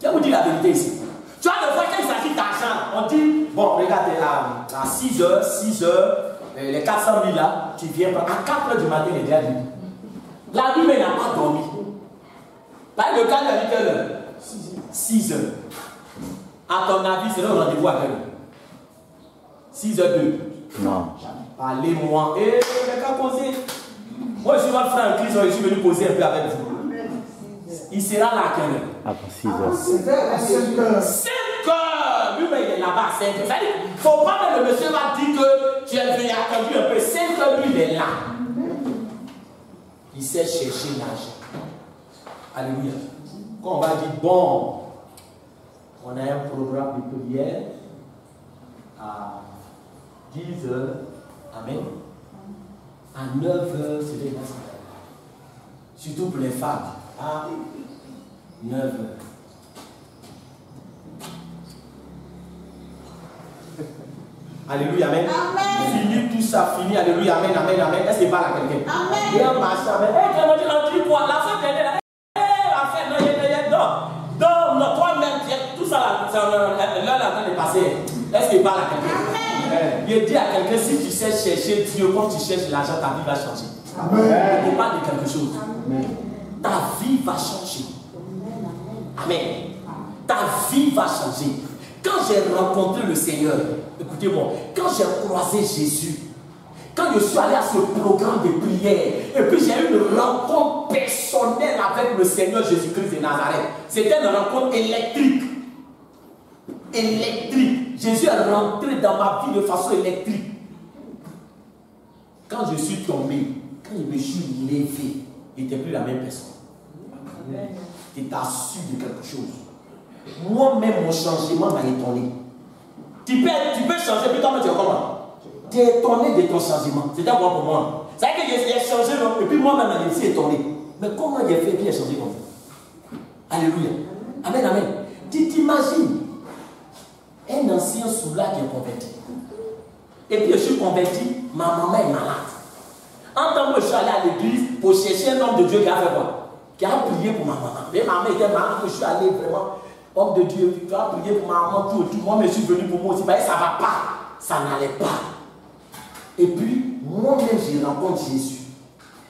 [SPEAKER 1] Je vais vous dire la vérité ici. Tu vois, des fois, quand il s'agit d'argent, on dit, bon, regarde, à 6 heures, les 400 000 là, tu viens, à 4 heures du matin, il est déjà venu. La nuit, mais il n'a pas dormi. Là, le cas, il a dit quelle heure? 6 heures. À ton avis, c'est le rendez-vous à quelle heure? 6h02. Non. Allez-moi. Eh, les gars, posez. Moi, je suis votre frère en Christ, je suis venu poser un peu avec vous. Il sera là à quelle heure? Après 6h. 5h. Lui, mais il est là-bas à 5h. Il ne faut pas que le monsieur va dire que tu es venu attendu un peu. 5h, lui, il est là. Il sait chercher l'argent. Alléluia. Quand on va dire, bon, on a un programme de prière à 10h. Amen. À 9h, c'est les masses. Surtout pour les femmes. À 9h. Alléluia, amen. Fini tout ça, fini. Alléluia, amen, amen, amen. Est-ce qu'il parle à quelqu'un? Amen. Et on marche, amen. Eh, comment tu l'as dit quoi? La femme est là. Eh, la femme, non, non, toi-même, tout ça là, l'heure est en train de passer. Est-ce qu'il parle à quelqu'un? Il dit à quelqu'un, si tu sais chercher Dieu, quand tu cherches l'argent, ta vie va changer. Amen. Il parle de quelque chose. Amen. Ta vie va changer. Amen. Ta vie va changer. Quand j'ai rencontré le Seigneur, écoutez-moi, quand j'ai croisé Jésus, quand je suis allé à ce programme de prière, et puis j'ai eu une rencontre personnelle avec le Seigneur Jésus-Christ de Nazareth, c'était une rencontre électrique. Électrique. Jésus est rentré dans ma vie de façon électrique. Quand je suis tombé, quand je me suis levé, il n'était plus la même personne. Il t'a su de quelque chose. Moi-même, mon changement m'a étonné. Tu peux changer, puis toi-même tu es comment? Tu es étonné de ton changement. C'était bon pour moi. C'est vrai que j'ai changé, non? Et puis moi-même, je suis étonné. Mais comment il a fait qu'il a changé comme ça? Alléluia. Amen, amen. Tu t'imagines un ancien soula qui est converti. Et puis je suis converti, ma maman est malade. En tant que je suis allé à l'église pour chercher un homme de Dieu qui a fait quoi? Qui a prié pour ma maman. Mais ma maman était malade, je suis allé vraiment, homme de Dieu, qui a prié pour ma maman, tout. Moi, je suis venu pour moi aussi. Mais ça ne va pas. Ça n'allait pas. Et puis, moi-même, je rencontre Jésus.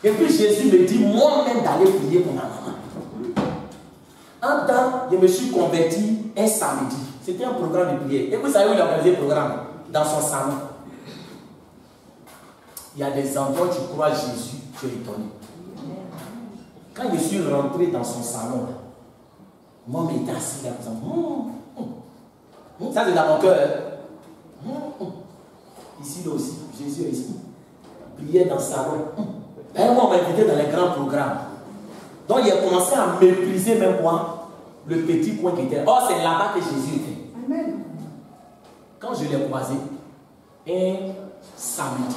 [SPEAKER 1] Et puis Jésus me dit moi-même d'aller prier pour ma maman. Un temps, je me suis converti un samedi. C'était un programme de prière. Et vous savez où il a organisé le programme? Dans son salon. Il y a des endroits où tu crois Jésus, tu es étonné. Quand je suis rentré dans son salon, moi, je m'étais assis là, ça c'est dans mon cœur. Ici, là aussi, Jésus est ici. Prière dans le salon. Et moi, on m'a invité dans les grands programmes. Donc, il a commencé à mépriser même moi, le petit coin qui était. Oh, c'est là-bas que Jésus était. Amen. Quand je l'ai croisé, un samedi,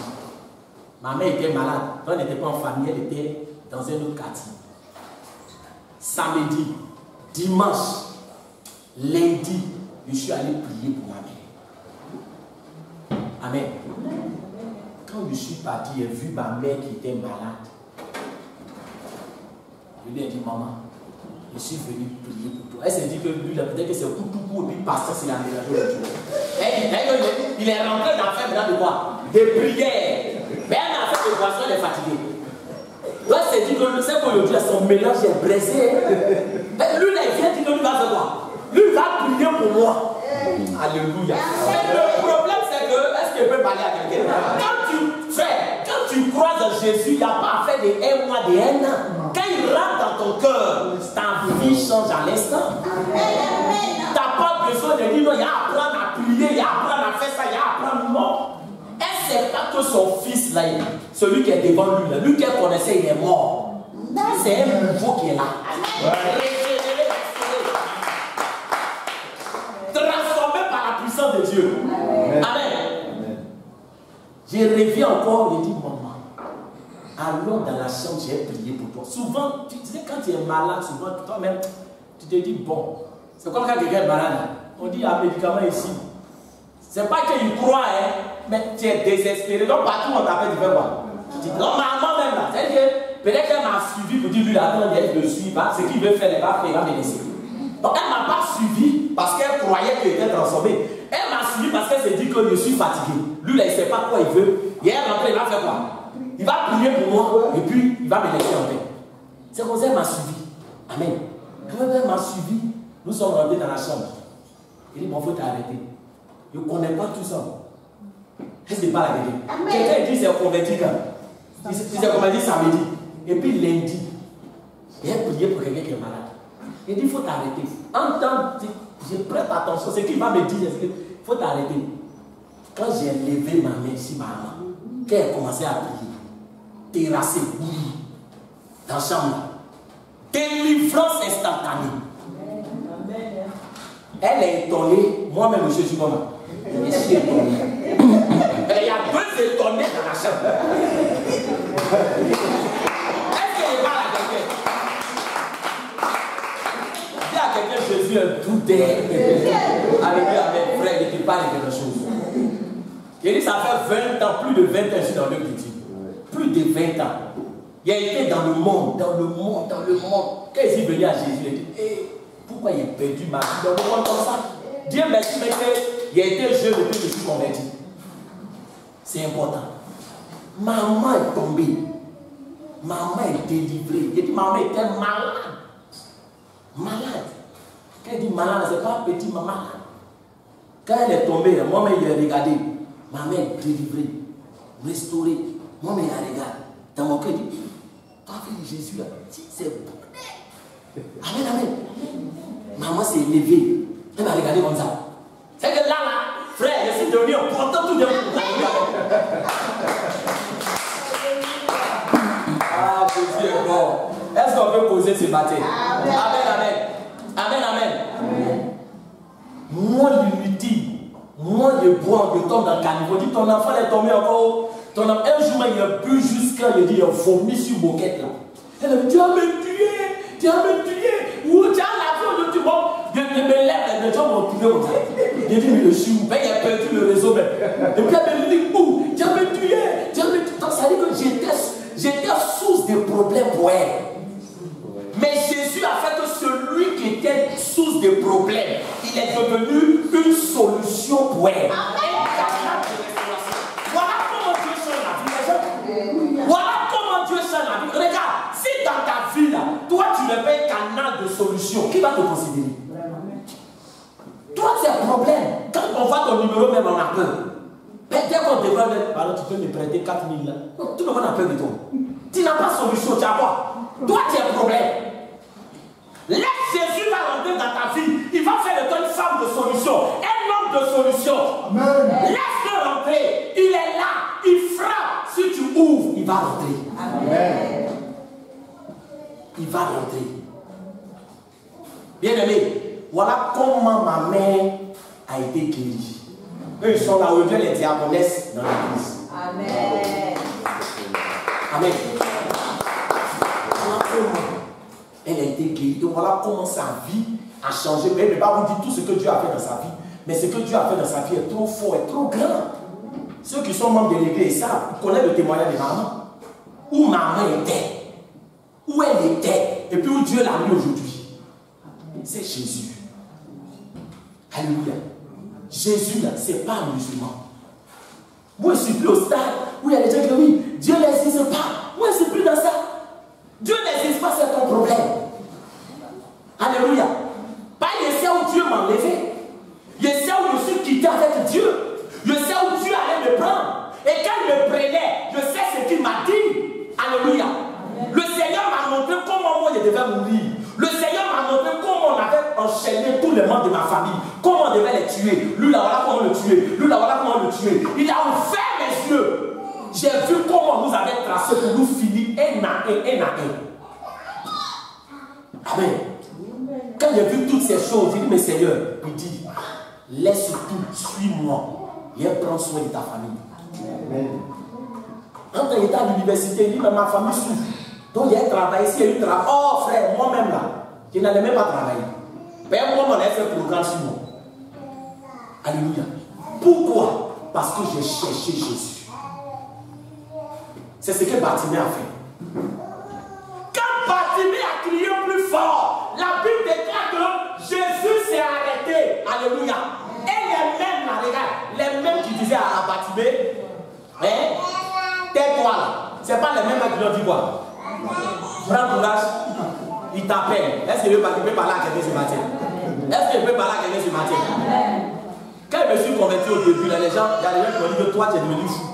[SPEAKER 1] ma mère était malade. Donc, elle n'était pas en famille, elle était dans un autre quartier. Samedi, dimanche, lundi, je suis allé prier pour ma mère. Amen. Quand Quand je suis parti, j'ai vu ma mère qui était malade. Je lui ai dit, maman, je suis venu prier pour toi. Elle s'est dit que lui, peut-être que c'est coup et puis pasteur, c'est la mélangé. Il est rentré dans faire de quoi? Des prières. Mais elle a fait des boissons, elle est fatiguée. Donc elle s'est dit que c'est qu'aujourd'hui, son mélange est brisé. Mais lui, là, il vient dire que lui va faire quoi? Lui, il va prier pour moi. Alléluia. Mais le problème, c'est que, est-ce qu'il peut parler à quelqu'un? Quand tu crois en Jésus, il n'y a pas à faire des 1 mois, des 1 an. Quand il rentre dans ton cœur, ta vie change à l'instant. Tu n'as pas besoin de dire non, il y a à apprendre à prier, il y a à apprendre à faire ça, il y a à apprendre. Non. Elle ne sait pas que son fils, là, celui qui est devant lui, là, lui qu'elle connaissait, il est mort. C'est un nouveau qui est là. Transformé par la puissance de Dieu. Amen. J'ai rêvé encore, j'ai dit, maman, allons dans la chambre, j'ai prié pour toi. Souvent, tu sais, quand tu es malade, souvent, toi-même, tu te dis, bon, c'est comme quand quelqu'un est malade, on dit, il y a un médicament ici. C'est pas qu'il croit, hein, mais tu es désespéré. Donc, partout, on t'appelle, tu fais quoi? Tu dis, non, maman même là, c'est-à-dire que peut-être qu'elle m'a suivi pour dire, lui, là, elle me suit, ce qu'il veut faire, elle va faire, il va me laisser. Donc, elle ne m'a pas suivi parce qu'elle croyait qu'il était transformé. Elle m'a suivi parce qu'elle s'est dit que je suis fatigué. Lui, là, il ne sait pas quoi il veut. Et elle rentre, il va faire quoi? Il va prier pour moi et puis il va me laisser en paix. C'est comme ça qu'elle m'a suivi. Amen. Quand elle m'a suivi, nous sommes rentrés dans la chambre. Il dit, bon, il faut t'arrêter. Je ne connais pas tout ça. Qu'est-ce qu'il parle à quelqu'un? Quelqu'un dit, c'est converti quand? Il s'est converti samedi. Et puis lundi, il a prié pour quelqu'un qui est malade. Il dit, il faut t'arrêter. Entends, je prête attention. Ce qu'il va me dire, c'est qu'il faut t'arrêter. Quand j'ai levé ma main ici, maman, qu'elle a commencé à prier, terrassée, dans la chambre, délivrance instantanée. Elle est étonnée, moi-même je suis comme ça. Je suis étonné. Il y a 2 étonnés dans la chambre. Est-ce qu'il parle à quelqu'un? Dis à quelqu'un, Jésus est un tout Alléluia, amen, frère, il te parle de quelque chose. Il dit, ça fait 20 ans, plus de 20 ans, je suis dans le petit. Plus de 20 ans. Il a été dans le monde. Quand il est venu à Jésus, il a dit, hey, pourquoi il a perdu ma vie dans le monde comme ça? Dieu merci, mais il a été jeune depuis que je suis converti. C'est important. Maman est tombée. Maman est délivrée. Il dit, maman était malade. Malade. Quand il dit malade, ce n'est pas un petit maman. Quand elle est tombée, moi-même, il a regardé. Maman est délivrée, restaurée. Moi-même, il a regardé. Dans mon cœur, il dit, toi, fille de Jésus, là, c'est bon. Amen, amen. Maman s'est levée. Elle m'a regardé comme ça. C'est que là, frère, je suis devenu important tout de même. Ah, Jésus est bon. Est-ce qu'on peut poser ce matin? Amen, amen. Amen, amen. Amen. Moi, l'unité, moi, je bois, je tombe dans le caniveau. Dit, ton enfant est tombé encore. Un jour, il a bu jusqu'à, il a vomi sur moquette là. Elle a dit, tu vas me tuer, tu vas me tuer. Ou tu as la vie, tu vois. Je me lève, les gens m'ont tué comme ça. J'ai dit, mais le chou, il a perdu le réseau même. Et puis elle me dit, où? Tu vas me tuer, tu vas me tuer. Donc ça dit que j'étais source de problèmes pour elle. Mais Jésus a fait que celui qui était source de problèmes, il est devenu une solution pour elle. Voilà comment Dieu change la vie. Voilà comment Dieu change la vie. Regarde, si dans ta vie là, toi tu n'es pas un canal de solution, qui va te considérer? Toi tu as un problème. Quand on voit ton numéro, même on a peur. Mais dès qu'on te voit, alors tu peux me prêter 4 000 là. Non, tout le monde a peur de toi. Tu n'as pas de solution, tu as quoi? Toi tu as un problème. Laisse Jésus va rentrer dans ta vie. Il va faire de toi une femme de solution, un homme de solution. Laisse-le rentrer. Il est là. Il frappe. Si tu ouvres, il va rentrer. Amen. Il va rentrer. Bien aimé, voilà comment ma mère a été guérie. Eux, ils sont là où les diaconesses dans l'église. Amen. Amen. Elle a été guérie. Donc voilà comment sa vie a changé. Mais je ne vais pas vous dire tout ce que Dieu a fait dans sa vie. Mais ce que Dieu a fait dans sa vie est trop fort, est trop grand. Ceux qui sont membres de l'église savent, ils connaissent le témoignage de maman. Où maman était, où elle était, et puis où Dieu l'a mis aujourd'hui. C'est Jésus. Alléluia. Jésus, là, ce n'est pas un musulman. Moi, je ne suis plus au stade où il y a des gens qui disent oui, Dieu n'existe pas. Moi, je ne suis plus dans ça. Dieu n'existe pas, c'est ton problème. Alléluia. Pas je sais où Dieu m'a enlevé. Je sais où je suis quitté avec Dieu. Je sais où Dieu allait me prendre. Et quand il me prenait, je sais ce qu'il m'a dit. Alléluia. Le Seigneur m'a montré comment moi je devais mourir. Le Seigneur m'a montré comment on avait enchaîné tous les membres de ma famille. Comment on devait les tuer. Lui là, voilà comment le tuer. Lui là, voilà comment le tuer. Il a ouvert mes yeux. J'ai vu comment on nous avait tracé pour nous finir un à un. Amen. Quand j'ai vu toutes ces choses, il dit, mais Seigneur, il dit, laisse tout, suis-moi. Et prends soin de ta famille. Amen. Quand il était à l'université, il dit, mais ma famille souffre. Donc il a travaillé, s'il y a eu travail. Oh frère, moi-même là, je n'allais même pas travailler. Mais moi, on a fait un programme sur moi. Alléluia. Pourquoi? Parce que j'ai cherché Jésus. C'est ce que Bartimée a fait. Quand Bartimée a crié plus fort, la Bible déclare que Jésus s'est arrêté. Alléluia. Et les mêmes, là, regarde, les mêmes qui disaient à Bartimée, hein, tais-toi là. Ce n'est pas les mêmes qui lui ont dit quoi? Prends courage, il t'appelle. Est-ce qu'il peut parler à quelqu'un ce matin? Est-ce qu'il peut parler à quelqu'un ce matin? Quand je me suis converti au début, là, les gens, il y a des gens qui m'ont dit que toi tu es devenu fou.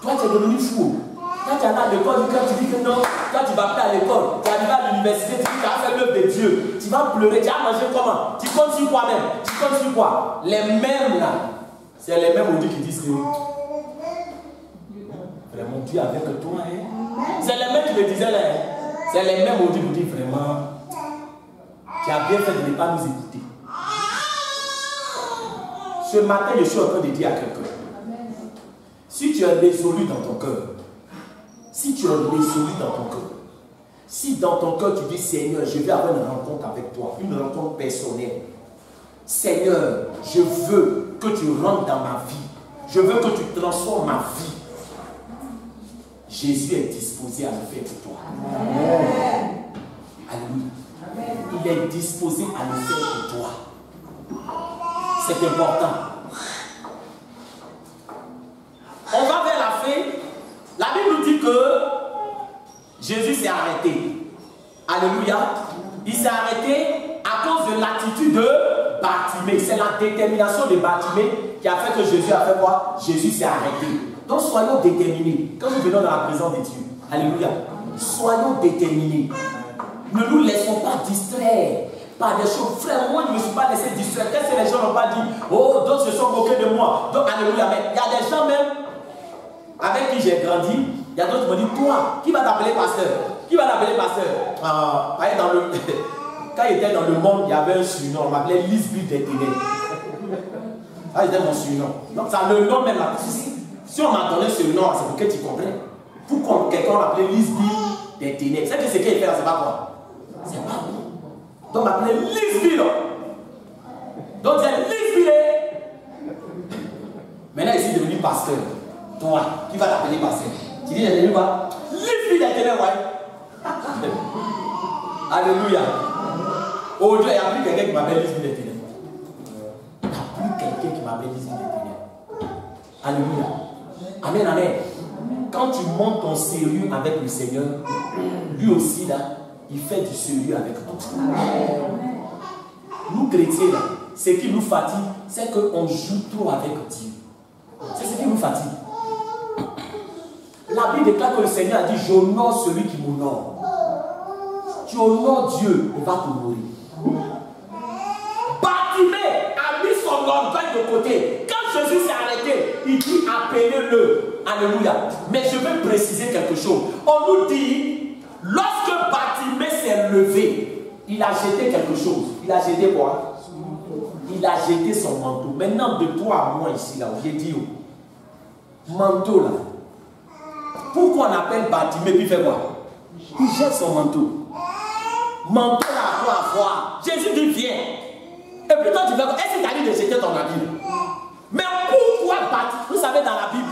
[SPEAKER 1] Toi tu es devenu fou. Quand tu es allé à l'école, quand tu dis que non, quand tu vas plus à l'école, tu arrives à l'université, tu dis que tu as fait l'œuvre de Dieu, tu vas pleurer, tu vas manger comment? Tu comptes sur quoi même? Tu comptes sur quoi? Les mêmes là, c'est les mêmes aujourd'hui qui disent que vraiment Dieu avec toi, hein? C'est les mêmes qui me disaient là, hein? C'est les mêmes aujourd'hui qui disent vraiment, tu as bien fait de ne pas nous écouter. Ce matin, je suis en train de dire à quelqu'un, si tu es résolu dans ton cœur, si tu es résolu dans ton cœur, si dans ton cœur tu dis Seigneur, je vais avoir une rencontre avec toi, une rencontre personnelle. Seigneur, je veux que tu rentres dans ma vie. Je veux que tu transformes ma vie. Jésus est disposé à le faire pour toi. Amen. Alléluia. Il est disposé à le faire pour toi. C'est important. On va vers la fin. La Bible nous dit que Jésus s'est arrêté. Alléluia. Il s'est arrêté à cause de l'attitude de Bartimée. C'est la détermination de Bartimée qui a fait que Jésus a fait quoi? Jésus s'est arrêté. Donc soyons déterminés. Quand nous venons dans la présence de Dieu. Alléluia. Soyons déterminés. Ne nous laissons pas distraire par des choses. Frère, moi je ne me suis pas laissé distraire. Qu'est-ce que les gens n'ont pas dit? Oh, d'autres se sont moqués de moi. Donc, alléluia. Mais il y a des gens même avec qui j'ai grandi. Il y a d'autres qui m'ont dit, toi, qui va t'appeler pasteur? Qui va t'appeler pasteur? Quand il était dans le monde, il y avait un surnom. On m'appelait Lisby des ténèbres. Ça, c'était mon surnom. Donc, ça, le nom même là. Si on m'a donné ce nom, c'est pour que tu comprennes. Pourquoi quelqu'un m'appelait Lisby des ténèbres? C'est que ce qu'il fait là, c'est pas quoi? C'est pas bon. Donc, on m'appelait Lisby là. Donc, c'est Lisby. Maintenant, il est devenu pasteur. Toi, qui va t'appeler pasteur? Tu dis, il est devenu quoi? Lisby des ténèbres, ouais. Alléluia. Aujourd'hui, il n'y a plus quelqu'un qui m'appelle Lisby des ténèbres. Il n'y a plus quelqu'un qui m'appelle Lisby des ténèbres. Alléluia. Amen, amen. Quand tu montes ton sérieux avec le Seigneur, lui aussi là, il fait du sérieux avec toi. Nous chrétiens là, ce qui nous fatigue, c'est qu'on joue trop avec Dieu. C'est ce qui nous fatigue. La Bible déclare que le Seigneur a dit, j'honore celui qui m'honore. Tu honores Dieu, il va te mourir. Bartimée a mis son orgueil de côté. Quand Jésus s'est arrêté, il dit appelez-le. Alléluia. Mais je veux préciser quelque chose. On nous dit, lorsque Bartimée s'est levé, il a jeté quelque chose. Il a jeté quoi? Il a jeté son manteau. Maintenant, de toi à moi ici, là, j'ai dit, manteau là. Pourquoi on appelle Bartimée puis il fait quoi? Il jette son manteau. Manteau là, à voir. Jésus dit viens. Et puis toi tu fais quoi? Est-ce qu'il t'a dit de jeter ton habit? Mais pourquoi Bartimée? Vous savez dans la Bible,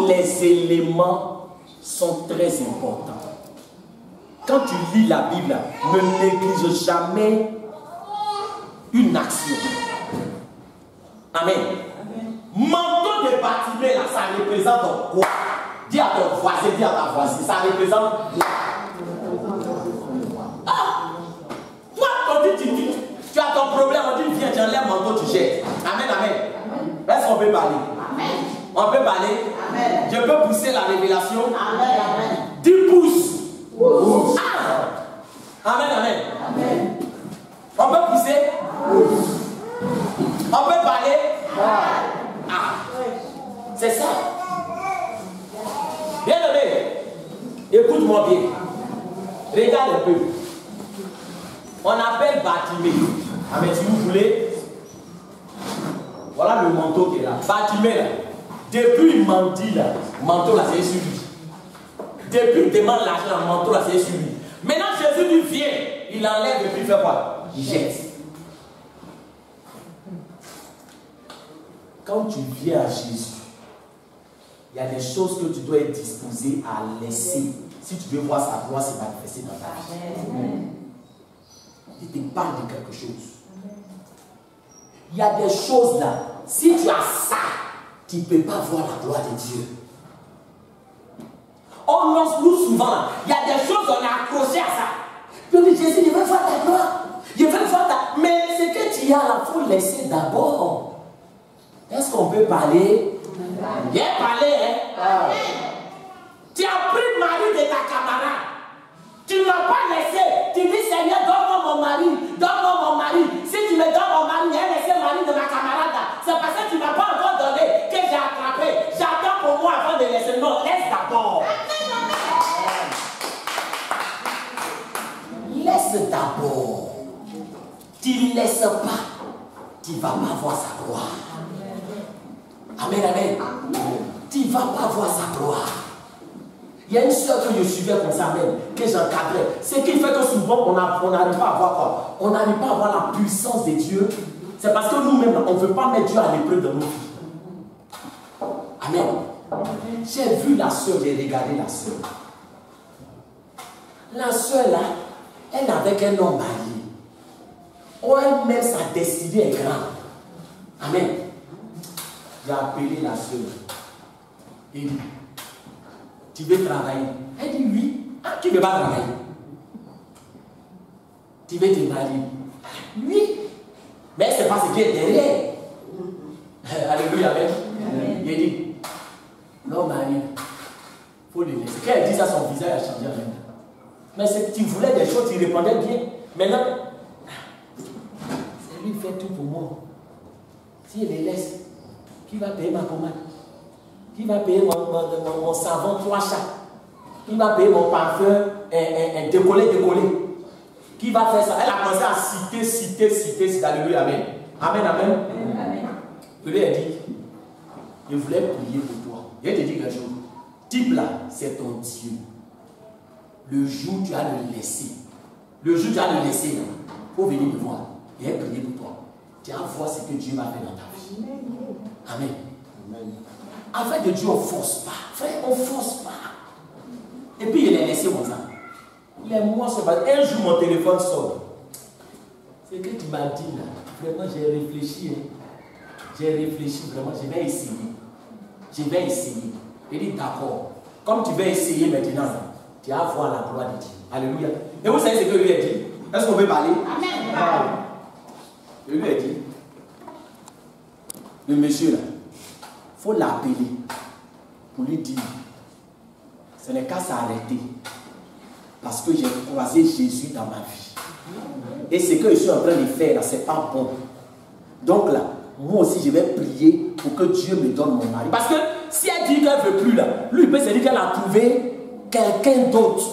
[SPEAKER 1] Tous les éléments sont très importants. Quand tu lis la Bible, ne néglige jamais une action. Amen. Manteau de Bartimée, là, ça représente quoi? Dis à ton voisin, dis à ta voisine, ça représente quoi? Ah! Toi, tu as ton problème, on dit viens, tu enlèves mon manteau, tu jettes. Amen, amen. Est-ce qu'on peut parler? Amen. On peut parler? Amen. Je peux pousser la révélation? Amen, amen. 10 pouces. Ah! Amen, amen. Amen. On peut pousser? On peut parler? Ah! C'est ça. Bien aimé, écoute-moi bien. Regarde un peu. On appelle Bartimée. Amen, si vous voulez. Voilà le manteau qui est là. Bartimée là. Depuis il mendie là, le manteau là c'est sur lui. Depuis il demande l'argent, le manteau là c'est sur lui. Maintenant Jésus lui vient, il enlève et puis il fait quoi? Il jette. Quand tu viens à Jésus, il y a des choses que tu dois être disposé à laisser. Si tu veux voir sa gloire se manifester dans ta vie. Il te parle de quelque chose. Il y a des choses là, si tu as ça, tu ne peux pas voir la gloire de Dieu. On lance nous souvent, il y a des choses on est accroché à ça. Puis on dit Jésus, je veux voir ta gloire. Je veux voir ta... Mais ce que tu as là, il faut laisser d'abord. Est-ce qu'on peut parler? Viens parler, hein? Tu as pris le mari de ta camarade. Tu ne l'as pas laissé. Tu dis Seigneur, donne-moi mon mari. Donne-moi mon mari. Si tu me donnes mon mari, viens laisser le mari de ma camarade. C'est parce que tu ne m'as pas encore donné que j'ai attrapé. J'attends pour moi avant de laisser. Non, laisse d'abord. Laisse d'abord. Tu ne laisses pas. Tu ne vas pas voir sa gloire. Amen, amen. Tu ne vas pas voir sa gloire. Il y a une soeur que je suivais comme ça même, que j'encadrais. Ce qui fait que souvent on n'arrive pas à voir quoi? On n'arrive pas à voir la puissance de Dieu. C'est parce que nous-mêmes, on ne veut pas mettre Dieu à l'épreuve de nos vies. Amen. J'ai vu la soeur, j'ai regardé la soeur. La soeur là, elle avait un homme marié. Oh, elle-même, sa destinée est grande. Amen. J'ai appelé la soeur. Et dit, tu veux travailler? Elle dit oui. Ah, tu ne veux pas travailler? Tu veux te marier? Oui. Mais c'est pas ce qui est derrière. Alléluia, amen. Il dit, non, Marie, il faut le laisser. Quand elle dit ça, son visage a changé même. Mais c'est que tu voulais des choses, tu répondais bien. Maintenant, c'est lui qui fait tout pour moi. S'il les laisse, qui va payer ma commande? Qui va payer mon savon 3 chats? Qui va payer mon parfum décollé? Qui va faire ça? Elle a commencé à citer. Alléluia, amen. Amen, amen. Je lui ai dit, je voulais prier pour toi. Je te dis quelque chose. Type là, c'est ton Dieu. Le jour où tu as le laissé, il faut venir me voir. Et prier pour toi. Tu vas voir ce que Dieu va faire dans ta vie. Amen. Avec de Dieu, on ne force pas. Frère, on ne force pas. Et puis, il est laissé comme ça. Les mois se passent. Un jour, mon téléphone sonne. C'est que tu m'as dit là. Vraiment, j'ai réfléchi. J'ai réfléchi vraiment. Je vais essayer. Il dit d'accord. Comme tu vas essayer maintenant, tu vas voir la gloire de Dieu. Alléluia. Et vous savez ce que lui a dit? Est-ce qu'on peut parler? Amen. Je lui ai dit, le monsieur là, il faut l'appeler pour lui dire, ce n'est qu'à s'arrêter. Parce que j'ai croisé Jésus dans ma vie. Et ce que je suis en train de faire là, ce n'est pas bon. Donc là, moi aussi je vais prier pour que Dieu me donne mon mari. Parce que si elle dit qu'elle ne veut plus là, lui il peut se dire qu'elle a trouvé quelqu'un d'autre.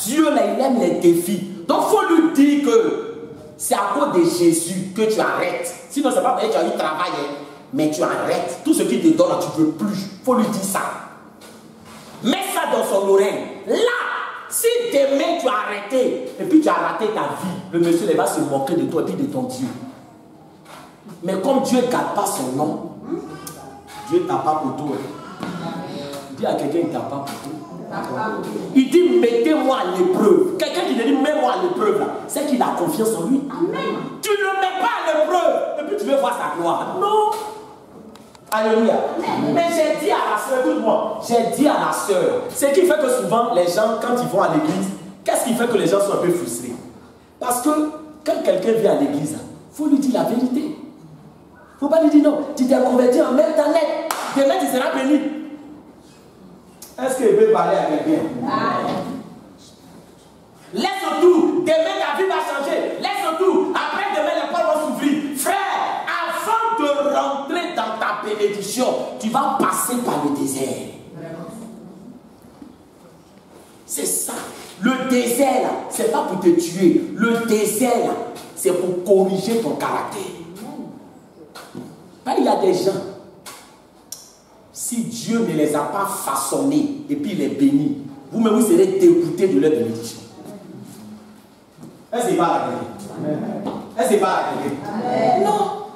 [SPEAKER 1] Dieu là, il aime les défis. Donc il faut lui dire que c'est à cause de Jésus que tu arrêtes. Sinon, c'est pas parce que tu as eu travail, mais tu arrêtes. Tout ce qu'il te donne, là, tu ne veux plus. Il faut lui dire ça. Mets ça dans son oreille. Là, si demain tu as arrêté, et puis tu as raté ta vie, le monsieur il va se moquer de toi et puis de ton Dieu. Mais comme Dieu ne garde pas son nom, Dieu t'a pas pour toi.
[SPEAKER 2] Dis à quelqu'un qui t'a pas pour tout. Il dit mettez-moi à l'épreuve. Quelqu'un qui dit mets-moi à l'épreuve là, c'est qu'il a confiance en lui. Amen. Tu ne le mets pas à l'épreuve et puis tu veux voir sa gloire. Non. Alléluia. Amen. Mais j'ai dit à la soeur, écoute-moi, j'ai dit à la soeur, ce qui fait que souvent les gens, quand ils vont à l'église, qu'est-ce qui fait que les gens sont un peu frustrés? Parce que quand quelqu'un vient à l'église, il faut lui dire la vérité. Il ne faut pas lui dire non, tu t'es converti en même ta lettre, demain tu seras béni. Est-ce qu'il peut parler à quelqu'un? Laisse tout, demain ta vie va changer. Laisse tout, après demain les portes vont s'ouvrir. Frère, avant de rentrer dans ta bénédiction, tu vas passer par le désert. C'est ça. Le désert, là, c'est pas pour te tuer. Le désert, là, c'est pour corriger ton caractère. Il y a des gens, si Dieu ne les a pas façonnés et puis les bénis, vous-même vous serez dégoûtés de leur bénédiction. Est-ce que c'est pas la vérité? Est-ce que c'est pas la vérité? Non.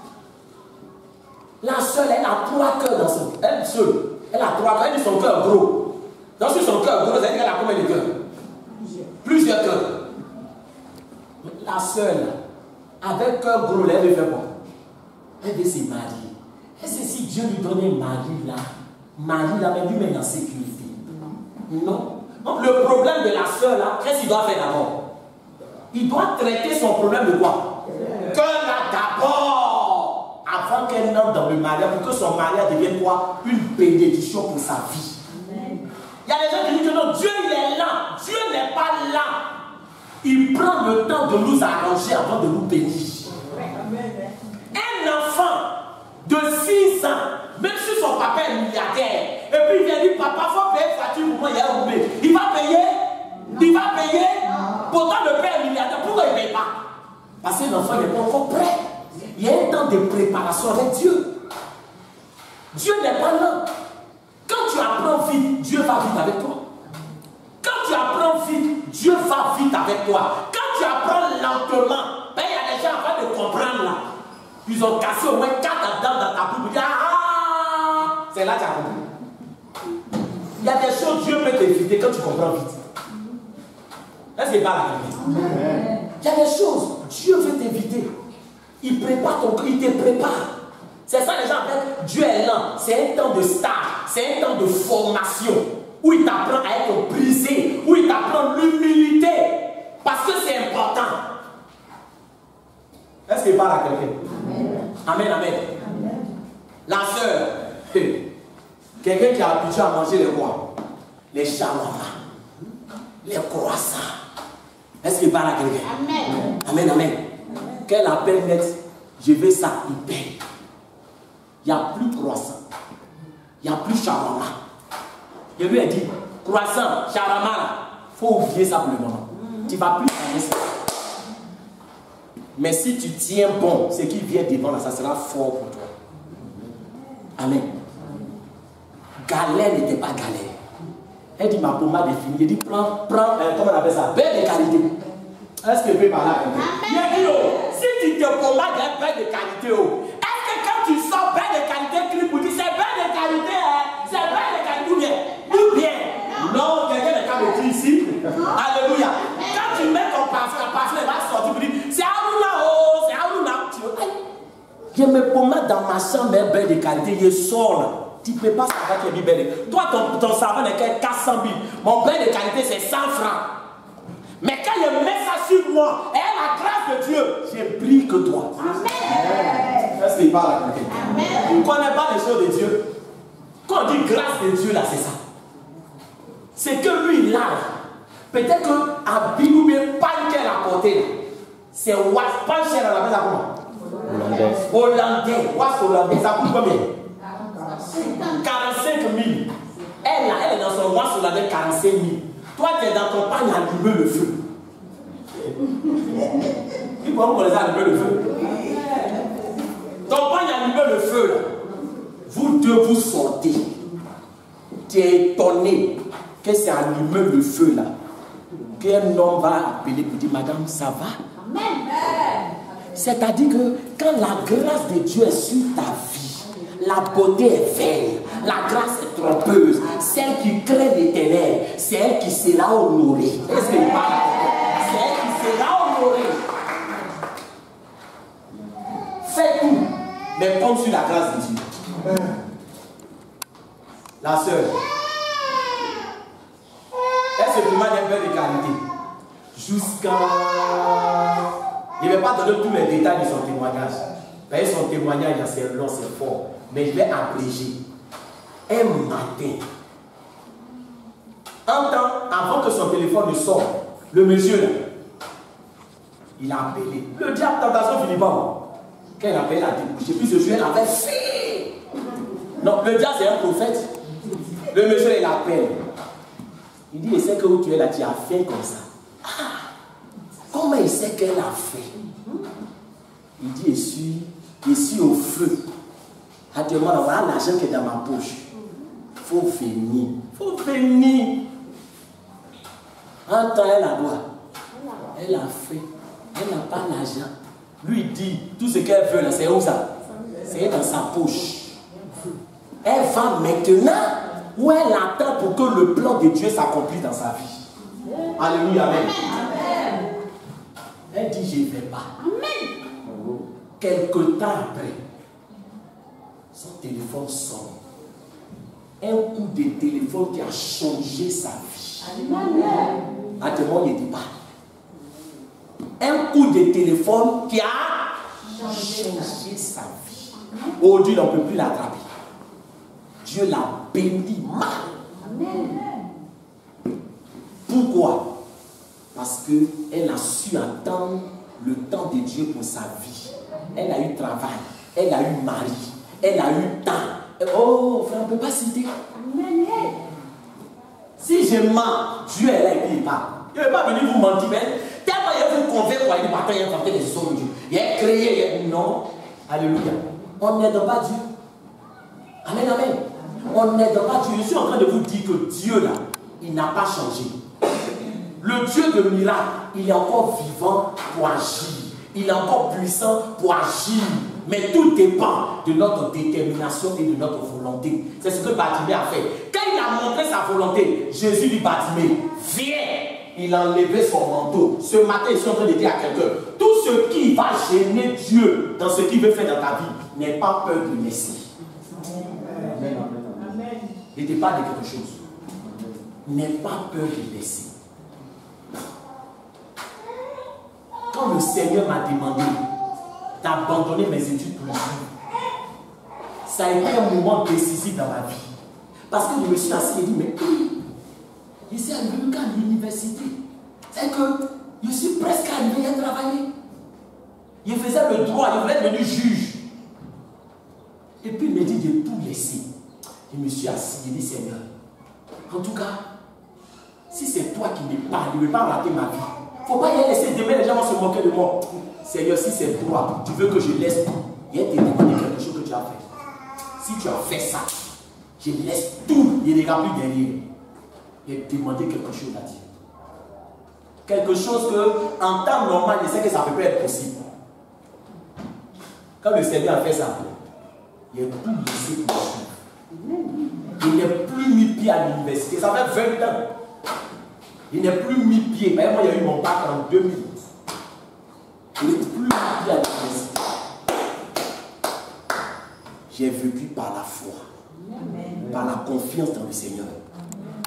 [SPEAKER 2] La seule, elle a 3 cœurs dans son. Elle seule, elle a 3 cœurs. Elle dit son cœur gros. Donc sur son cœur gros, ça veut dire qu'elle a combien de cœurs? Plusieurs cœurs. La seule, avec cœur gros, elle veut faire quoi? Elle veut se marier. Est-ce que si Dieu lui donnait Marie là, mais lui-même en sécurité? Non. Donc le problème de la soeur là, qu'est-ce qu'il doit faire d'abord? Il doit traiter son problème de quoi? Cœur là d'abord, avant qu'elle entre dans le mariage, pour que son mariage devienne quoi? Une bénédiction pour sa vie. Il y a des gens qui disent que non, Dieu il est là. Dieu n'est pas là. Il prend le temps de nous arranger avant de nous bénir. Un enfant de 6 ans, même si son papa est milliardaire, et puis il vient dire papa, il faut payer facture pour moi, il y a un roubé. Il va payer? Il va payer? Pourtant le père est milliardaire, pourquoi il ne paye pas? Parce que l'enfant n'est pas encore prêt. Il y a un temps de préparation avec Dieu. Dieu n'est pas là. Quand tu apprends vite, Dieu va vite avec toi. Quand tu apprends vite, Dieu va vite avec toi. Quand tu apprends lentement, ben, il y a des gens avant de comprendre là. Ils ont cassé au moins 4 dents dans ta bouche. Ah, c'est là que tu as compris. Il y a des choses Dieu peut t'éviter quand tu comprends vite. Est-ce que c'est pas la vérité? Il y a des choses Dieu veut t'éviter. Il prépare ton cœur, il te prépare. C'est ça les gens appellent Dieu est lent. C'est un temps de stage, c'est un temps de formation où il t'apprend à être brisé, où il t'apprend l'humilité. Parce que c'est important. Est-ce qu'il parle à quelqu'un? Amen, amen. La soeur, quelqu'un qui a habitué à manger les quoi? Les shawarma, les croissants. Est-ce qu'il parle à quelqu'un? Amen. Amen, amen. Qu'elle appelle net, je veux ça, il paye. Il n'y a plus croissant. Il n'y a plus shawarma. Je lui ai dit, croissant, shawarma, il faut oublier ça pour le moment. Tu ne vas plus faire ça. Mais si tu tiens bon, ce qui vient devant là, ça sera fort pour toi. Amen. Galère n'était pas galère. Elle dit ma pommade est finie. Elle dit prends comment on appelle ça? Beurre de qualité. Est-ce que tu peux parler à quelqu'un? Il dit si tu te pommades un beurre de qualité, est-ce que quand tu sors beurre de qualité, tu peux dire c'est beurre de qualité, c'est beurre de qualité ou bien? Non, quelqu'un n'est pas me dire ici. Alléluia. Quand tu mets ton parfum va sortir pour dire c'est Aruna, oh, c'est Aruna. Je me pommade dans ma chambre un beurre de qualité, je sors là. Tu ne peux pas savoir que tu es belle. Toi, ton savon n'est que 400 000. Mon beurre de qualité, c'est 100 francs. Mais quand je mets ça sur moi, et la grâce de Dieu, j'ai plus que toi. Amen. Est-ce qu'il parle à quelqu'un? Tu ne connais pas les choses de Dieu. Quand on dit grâce de Dieu, là, c'est ça. C'est que lui, là, peut-être qu'à Bilou, pas qu'elle a porté, c'est Wasp, pas cher à la maison, comment? Hollandais. Wasp hollandais, ça coûte combien? 45 000. Elle est dans son Wasp hollandais, 45 000. Toi, tu es dans ton pagne à allumer le feu. Tu vois comment on les a allumé le feu? Ton pagne à allumer le feu, là. Vous deux, vous sortez. Tu es étonné que c'est allumé le feu, là. Qu'un homme va appeler pour dire, madame, ça va? Amen. C'est-à-dire que quand la grâce de Dieu est sur ta vie, La beauté est vaine, la grâce est trompeuse. Celle qui crée l'Éternel, c'est elle qui sera honorée. Est-ce que c'est elle qui sera honorée? Fais tout, mais compte sur la grâce de Dieu. La sœur, elle se demande un peu de qualité. Jusqu'à... Je ne vais pas donner tous les détails de son témoignage. Parce que son témoignage, c'est long, c'est fort. Mais je vais abréger. Un matin, avant que son téléphone ne sorte, le monsieur, là, il a appelé. Le diable, tentation finit pas. Quand il a appelé, il a débouché. Puis ce jour, il avait fait. Non, le diable, c'est un prophète. Le monsieur, il appelle. Il dit, il sait que où tu es là, tu as fait comme ça. Ah, comment il sait qu'elle a fait? Il dit, je suis au feu. Actuellement, voilà l'argent qui est dans ma poche. Il faut venir. Il faut venir. En temps, elle a quoi? Elle a fait. Elle n'a pas l'argent. Lui dit, tout ce qu'elle veut, là, c'est où ça? C'est dans sa poche. Elle va maintenant où elle attend pour que le plan de Dieu s'accomplisse dans sa vie. Alléluia, amen. Elle dit, je ne vais pas. Amen. Quelque temps après, son téléphone sonne. Un coup de téléphone qui a changé sa vie. Actuellement, il ne dit pas. Un coup de téléphone qui a changé sa vie. Aujourd'hui, on ne peut plus l'attraper. Dieu l'a béni mal. Pourquoi? Parce qu'elle a su attendre le temps de Dieu pour sa vie. Elle a eu travail, elle a eu mari, elle a eu temps. Oh, frère, on ne peut pas citer. Si je mens, Dieu est là et puis il parle. Il ne va pas venir vous mentir, mais tellement il vous convaincre, il dit, attends, il a inventé des histoires de Dieu. Il a créé, non. Alléluia. On n'aide pas Dieu. Amen, amen. On n'aide pas Dieu. Je suis en train de vous dire que Dieu, là, il n'a pas changé. Le Dieu de miracle, il est encore vivant pour agir. Il est encore puissant pour agir. Mais tout dépend de notre détermination et de notre volonté. C'est ce que Bartimée a fait. Quand il a montré sa volonté, Jésus dit, Bartimée, viens. Il a enlevé son manteau. Ce matin, je suis en train de dire à quelqu'un, tout ce qui va gêner Dieu dans ce qu'il veut faire dans ta vie, n'aie pas peur de laisser. Amen. N'était pas de quelque chose. N'aie pas peur de laisser. Quand le Seigneur m'a demandé d'abandonner mes études pour le Seigneur, ça a été un moment décisif dans ma vie. Parce que je me suis assis et dit, mais je suis arrivé à l'université. C'est que je suis presque arrivé à travailler. Je faisais le droit, je voulais devenir juge. Et puis il me dit de tout laisser. Je me suis assis et dit, Seigneur, en tout cas, si c'est toi qui me parles, je ne vais pas rater ma vie. Il ne faut pas y laisser demain, les gens vont se moquer de moi. Seigneur, si c'est toi, tu veux que je laisse tout. Il y a te demander quelque chose que tu as fait. Si tu as fait ça, je laisse tout. Il n'y aura plus derrière. Il a demandé quelque chose à Dieu. Quelque chose que, en temps normal, je sais que ça ne peut pas être possible. Quand le Seigneur a fait ça, il a tout laissé pour suivre. Il n'est plus mis pied à l'université. Ça fait 20 ans. Il n'est plus mis pied. Moi, il y a eu mon bac en 2000. Il n'est plus mis pied à l'université. J'ai vécu par la foi, par la confiance dans le Seigneur.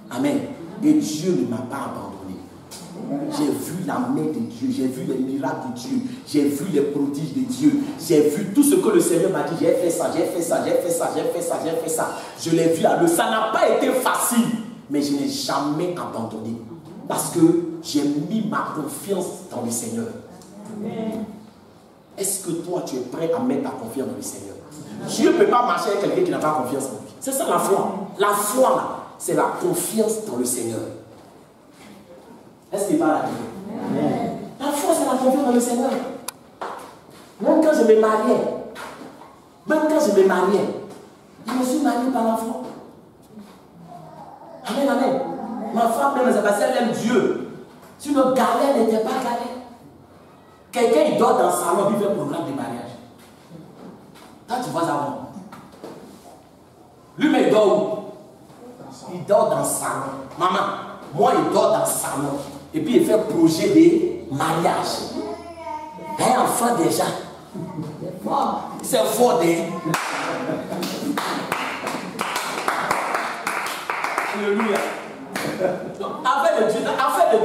[SPEAKER 2] Amen. Et Dieu ne m'a pas abandonné. J'ai vu la main de Dieu, j'ai vu les miracles de Dieu, j'ai vu les prodiges de Dieu, j'ai vu tout ce que le Seigneur m'a dit. J'ai fait ça, j'ai fait ça, j'ai fait ça, j'ai fait ça, j'ai fait ça. Je l'ai vu à l'œuvre. Ça n'a pas été facile, mais je n'ai jamais abandonné. Parce que j'ai mis ma confiance dans le Seigneur. Est-ce que toi, tu es prêt à mettre ta confiance dans le Seigneur? Dieu ne peut pas marcher avec quelqu'un qui n'a pas confiance en lui. C'est ça la foi. La foi, là, c'est la confiance dans le Seigneur. Est-ce qu'il parle à Dieu? La foi, c'est la confiance dans le Seigneur. Même quand je me mariais, je me suis marié par la foi. Amen, amen. Ma femme, même, c'est parce qu'elle aime Dieu. Si notre galère n'était pas galère, quelqu'un il dort dans le salon, il fait un programme de mariage. Quand tu vois avant, dort où? Il dort dans le salon. Maman, moi, il dort dans le salon. Et puis, il fait projet de mariage. Un enfant déjà. C'est fort, Alléluia. Affaire de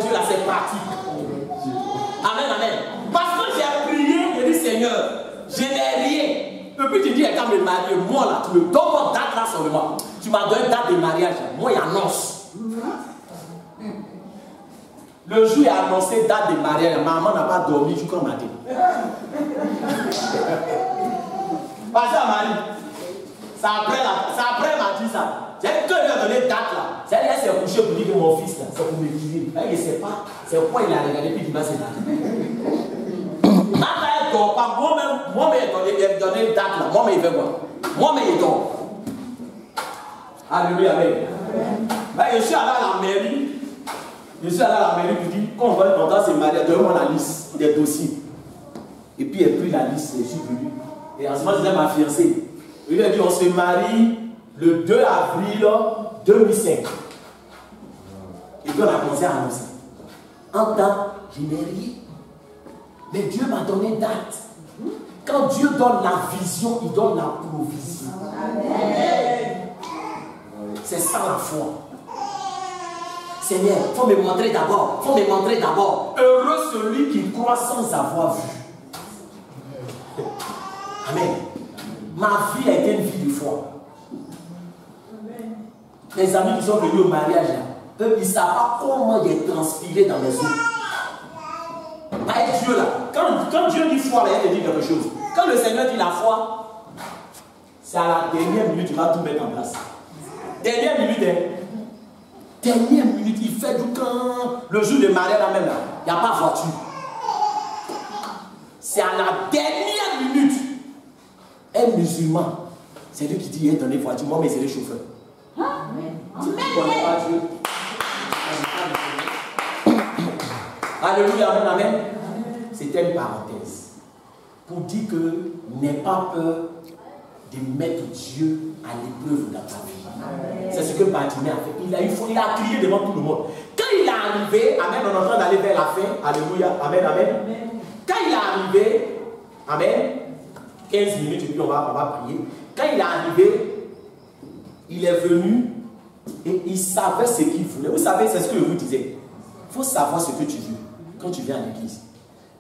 [SPEAKER 2] Dieu là, c'est pratique. Amen, amen. Parce que j'ai prié, j'ai dit Seigneur, je n'ai rien. Et puis tu dis, quand me marier, moi là, tu me donnes une date là seulement. Tu m'as donné une date de mariage. Moi, il annonce. Le jour il a annoncé date de mariage, maman n'a pas dormi jusqu'au matin. Parce que Marie, ça après m'a dit ça. J'ai dit que lui a donné date là. C'est elle s'est couchée pour dire que mon fils là, c'est pour m'équilibrer. Elle ne sait pas c'est quoi il a regardé puis il va se marier. Maman elle dort pas. Moi-même il a donné une date là. Moi-même il fait quoi? Moi-même il dort. Alléluia, amen. Je suis allé à la mairie. Je suis allé à la mairie pour dire quand on va entendre se marier, donne-moi la liste des dossiers. Et puis elle a pris la liste, je suis venu. Et en ce moment, je disais ma fiancée. Il lui a dit on se marie le 2 avril 2005. Et puis on a commencé à annoncer. En temps, je n'ai rien. Mais Dieu m'a donné date. Quand Dieu donne la vision, il donne la provision. C'est ça la foi. Seigneur, il faut me montrer d'abord. Il faut me montrer d'abord. Heureux celui qui croit sans avoir vu. Amen. Ma vie a été une vie de foi. Les amis qui sont venus au mariage, là, eux, ils ne savent pas comment j'ai transpiré dans mes os. Avec Dieu, là, quand Dieu dit foi, là, il te dit quelque chose. Quand le Seigneur dit la foi, c'est à la dernière minute, il va tout mettre en place. Dernière minute, dernière minute, il fait du camp. Le jour de mariage, là même, il n'y a pas de voiture. C'est à la dernière minute. Un musulman, c'est lui qui dit, il est dans les voitures, moi, mais c'est le chauffeur. Tu ne connais pas Dieu. Alléluia, amen, amen. C'était une parenthèse. Pour dire que n'aie pas peur de mettre Dieu à l'épreuve dans ta vie. C'est ce que Bartimée a fait. Il a crié devant tout le monde. Quand il est arrivé, amen, on est en train d'aller vers la fin. Alléluia, amen, amen. Quand il est arrivé, amen, 15 minutes et puis on va prier. Quand il est arrivé, il est venu et il savait ce qu'il voulait. Vous savez, c'est ce que je vous disais. Il faut savoir ce que tu veux quand tu viens à l'église.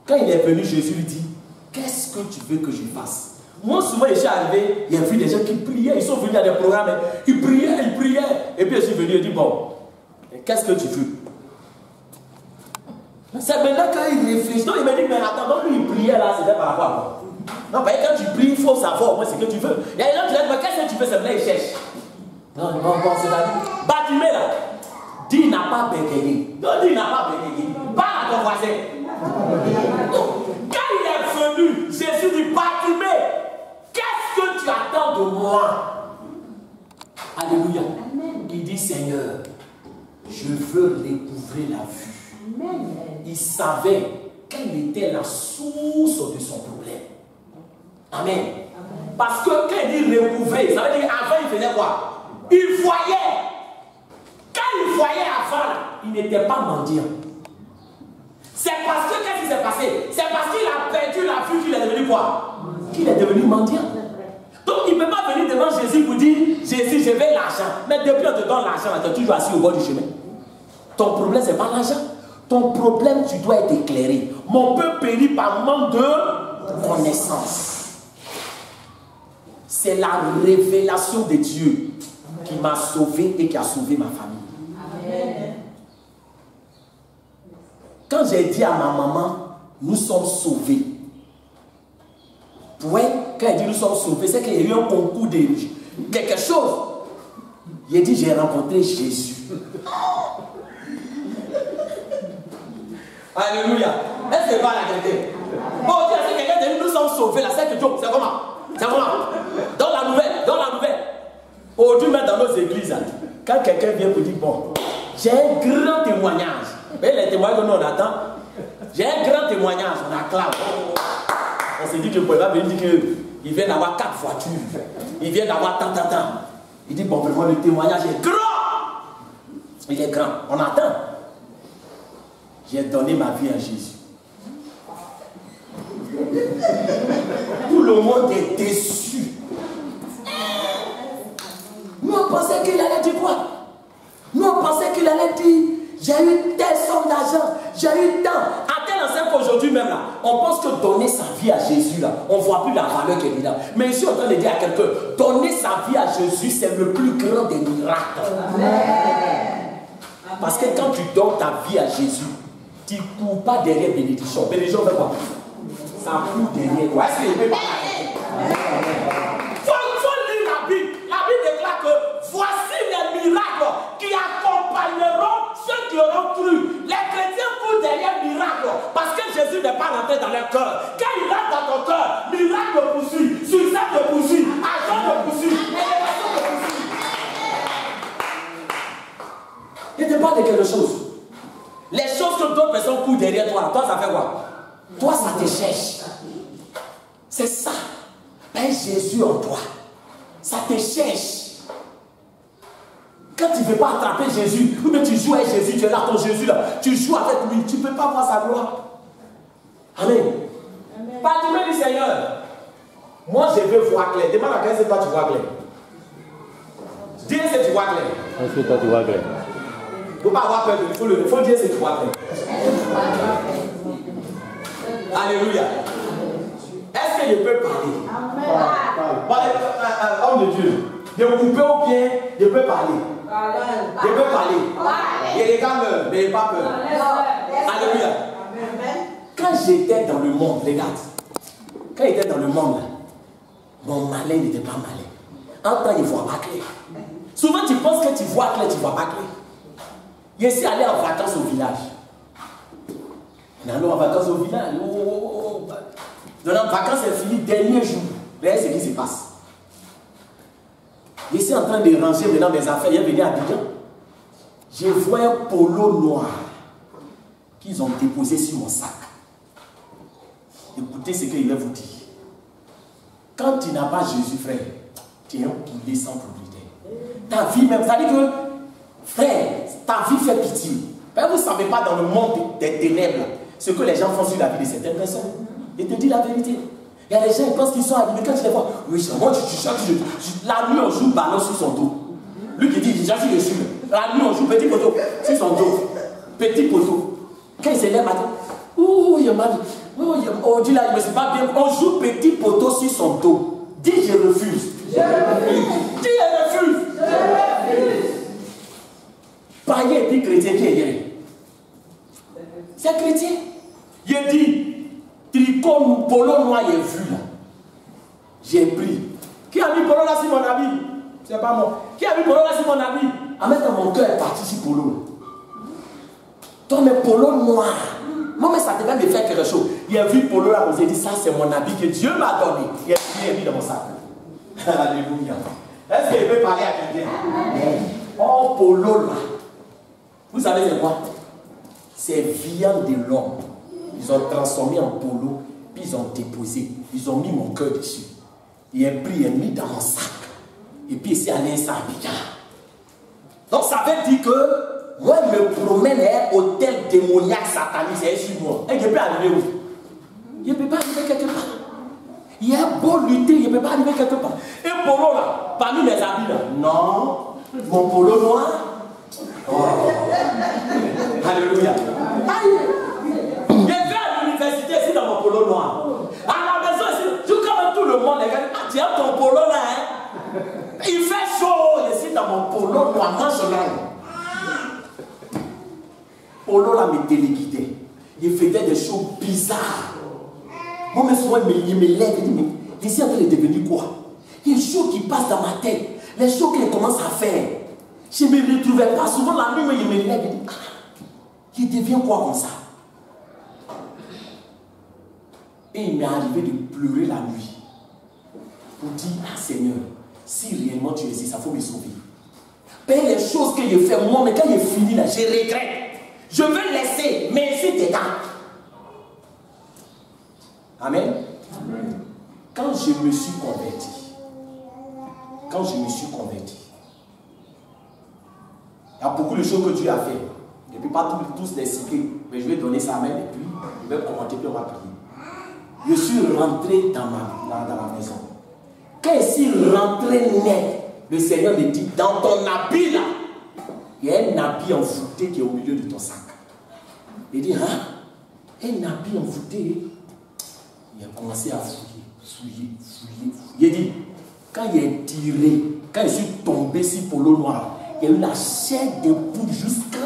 [SPEAKER 2] Quand il est venu, Jésus lui dit, qu'est-ce que tu veux que je fasse? Moi, souvent, je suis arrivé, il y a vu des gens qui priaient, ils sont venus à des programmes, ils priaient. Et puis je suis venu et dit, bon, qu'est-ce que tu veux? C'est maintenant qu'il réfléchit. Donc il me dit, mais attends, donc lui il priait là, c'était par rapport à quoi? Non, parce que quand tu pries, il faut savoir au moins ce que tu veux. Il y a des gens qui disent, mais qu'est-ce que tu veux? C'est là, ils cherchent. Non, c'est la vie. Bartimée là, dis, il n'a pas bégayé. Non, dis, il n'a pas bégayé. Parle à ton voisin. Quand il est venu, Jésus dit, Bartimée, qu'est-ce que tu attends de moi? Alléluia. Il dit, Seigneur, je veux recouvrer la vue. Amen. Il savait quelle était la source de son problème. Amen. Amen. Parce que quand il dit recouvrer, ça veut dire avant il faisait quoi? Il voyait. Quand il voyait avant, il n'était pas mendiant. C'est parce que qu'est-ce qui s'est passé? C'est parce qu'il a perdu la vue qu'il est devenu quoi? Qu'il est devenu mendiant. Donc il ne peut pas venir devant Jésus pour dire, Jésus, je veux l'argent. Mais depuis on te donne l'argent, tu es toujours assis au bord du chemin. Ton problème, ce n'est pas l'argent. Ton problème, tu dois être éclairé. Mon peuple périt par manque de connaissance. C'est la révélation de Dieu qui m'a sauvé et qui a sauvé ma famille. Amen. Quand j'ai dit à ma maman, nous sommes sauvés. Ouais, quand elle dit nous sommes sauvés, c'est qu'il y a eu un concours de quelque chose. Il a dit, j'ai rencontré Jésus. Alléluia. Est-ce que c'est pas la vérité? Bon, si quelqu'un dit nous sommes sauvés, là, c'est que c'est comment? C'est comment? Dans la nouvelle. Aujourd'hui, même dans nos églises, quand quelqu'un vient pour dire, bon, j'ai un grand témoignage. Mais les témoignages que nous on attend, j'ai un grand témoignage, on acclame. On s'est dit que je ne pouvais pas venir dire qu'il vient d'avoir 4 voitures. Il vient d'avoir tant. Il dit, bon, vraiment, le témoignage est grand. Il est grand. On attend. J'ai donné ma vie à Jésus. Tout le monde est déçu. Nous, on pensait qu'il allait dire quoi? Nous, on pensait qu'il allait dire, j'ai eu telle somme d'argent, j'ai eu tant. À tel enseigne qu'aujourd'hui même, là, on pense que donner sa vie à Jésus, là, on ne voit plus la valeur qu'il est là. Mais je suis en train de dire à quelqu'un, donner sa vie à Jésus, c'est le plus grand des miracles. Amen. Parce que quand tu donnes ta vie à Jésus, tu ne cours pas derrière bénédiction. Bénédiction fait quoi? Ça court derrière toi. Est-ce qu'il peut pas? Faut lire la Bible. La Bible déclare que voici les miracles qui accompagneront ceux qui auront cru. Les chrétiens courent derrière miracles parce que Jésus n'est pas rentré dans leur cœur. Quand il rentre dans ton cœur, miracle te poursuit, succès te poursuit, argent te poursuit, élévation te poursuit. Il te parle de quelque chose. Les choses que d'autres personnes courent derrière toi, toi ça fait quoi? Toi ça te cherche. C'est ça. Ben Jésus en toi. Ça te cherche. Quand tu ne veux pas attraper Jésus, ou bien tu joues avec Jésus, tu es là, ton Jésus là, tu joues avec lui, tu ne peux pas voir sa gloire. Amen. Parle-moi du Seigneur. Moi je veux voir clair. Demande à quel c'est toi tu vois clair. Dis que tu vois clair.
[SPEAKER 3] Est-ce que toi tu vois clair?
[SPEAKER 2] Il ne faut pas avoir peur, il faut dire ce que tu vois clair. Alléluia. Est-ce que je peux parler? Amen. Homme de Dieu, de couper au bien, je peux parler. Je peux parler. Et les gars meurent, n'ayez pas peur. Alléluia. Quand j'étais dans le monde, regarde, quand j'étais dans le monde, mon malin n'était pas malin. En temps, il ne voit pas clair. Souvent, tu penses que tu vois clair, tu ne vois pas clair. Je suis allé en vacances au village. On est allé en vacances au village. Donc, la vacances est finie, dernier jour. Regardez ce qui se passe. Je suis en train de ranger maintenant mes affaires. Il est venu à Abidjan. Je vois un polo noir qu'ils ont déposé sur mon sac. Écoutez ce qu'il va vous dire. Quand tu n'as pas Jésus, frère, tu es un poulet sans propriété. Ta vie même, ça dit que, frère, ta vie fait pitié. Ben, vous ne savez pas dans le monde des ténèbres ce que les gens font sur la vie de certaines personnes. Je te dis la vérité. Il y a des gens qui pensent qu'ils sont animés. Quand tu les vois, oui, moi, la nuit, on joue ballon sur son dos. Lui qui dit, déjà, je suis dessus. La nuit, on joue petit poteau sur son dos. Petit poteau. Quand il se lève, ouh, il y a mal. On dit là, je ne me suis pas bien. On joue petit poteau sur son dos. Dis, je refuse. Je refuse. Dis, je refuse. Je refuse. Païen et puis chrétien qui est hier. C'est chrétien. Il dit, tricot, polo noir, il est vu là. J'ai pris. Qui a mis polo là sur mon habit? C'est pas moi. Qui a mis polo là sur mon habit? En même temps, mon cœur est parti sur polo. Toi, mais polo noir. Moi, mais ça devait me faire quelque chose. Il a vu polo là, vous avez dit, ça c'est mon habit que Dieu m'a donné. Il est mis dans mon sac. Alléluia. Est-ce qu'il peut parler à quelqu'un? Oh, polo là. Vous savez c'est quoi? C'est viande de l'homme. Ils ont transformé en polo, puis ils ont déposé. Ils ont mis mon cœur dessus. Il est pris, il est mis dans mon sac. Et puis c'est allé ça à Abidjan. Donc ça veut dire que moi je me promène à un hôtel démoniaque satanique, c'est sur moi. Et je peux arriver où? Je ne peux pas arriver quelque part. Il y a beau lutter, je ne peux pas arriver quelque part. Et polo là, parmi mes habits là, non, mon polo noir. Oh. Alléluia. Je vais à l'université ici dans mon polo noir. À la maison ici, tout comme tout le monde, les gars, tu as ton polo là, hein? Il fait chaud, je suis dans mon polo noir, manche longue. Polo là me téléguidait. Il faisait des choses bizarres. Moi, mais souvent, il me lève et dit, mais je suis en train de devenir quoi? Il y a des choses qui passent dans ma tête. Les choses qu'il commence à faire. Je ne me retrouvais pas. Souvent, la nuit, il me lève et dit, il devient quoi comme ça? Et il m'est arrivé de pleurer la nuit. Pour dire, ah Seigneur, si réellement tu existes, il faut me sauver. Père, les choses que j'ai fait, moi, mais quand j'ai fini là, je regrette. Je veux laisser, mais c'est dedans. Amen. Amen. Quand je me suis converti, Il y a beaucoup de choses que Dieu a fait. Je ne peux pas tous les citer, mais je vais donner ça même et puis je vais commenter puis on va prier. Je suis rentré dans la maison. Quand je suis rentré net, le Seigneur me dit, dans ton habit là, il y a un habit envoûté qui est au milieu de ton sac. Il dit, hein? Un habit envoûté. Il a commencé à fouiller. Il dit, quand il est tiré, quand je suis tombé sur polo noir, il y a eu la chair des poules jusqu'à...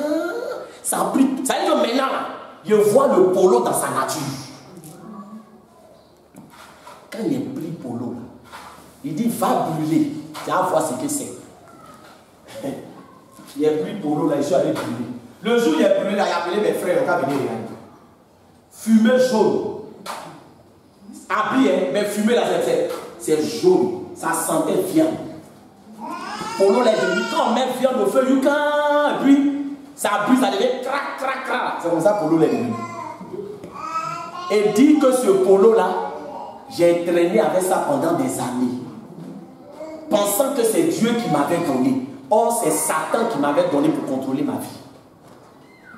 [SPEAKER 2] Ça a pris... Ça veut dire que maintenant, je vois le polo dans sa nature. Quand il est pris polo, il dit, va brûler. Tu vas voir ce que c'est. Il est pris polo là, je suis allé brûler. Le jour où il est brûlé là, il a appelé mes frères, on a venu regarder. Fumée jaune. Habillé, mais fumée là, c'est jaune. Ça sentait viande. Polo là, quand on met viande au feu, et puis ça brûle, ça devient crac, crac, crac. C'est comme ça polo là. Et dit que ce polo là, j'ai traîné avec ça pendant des années. Pensant que c'est Dieu qui m'avait donné. Or, c'est Satan qui m'avait donné pour contrôler ma vie.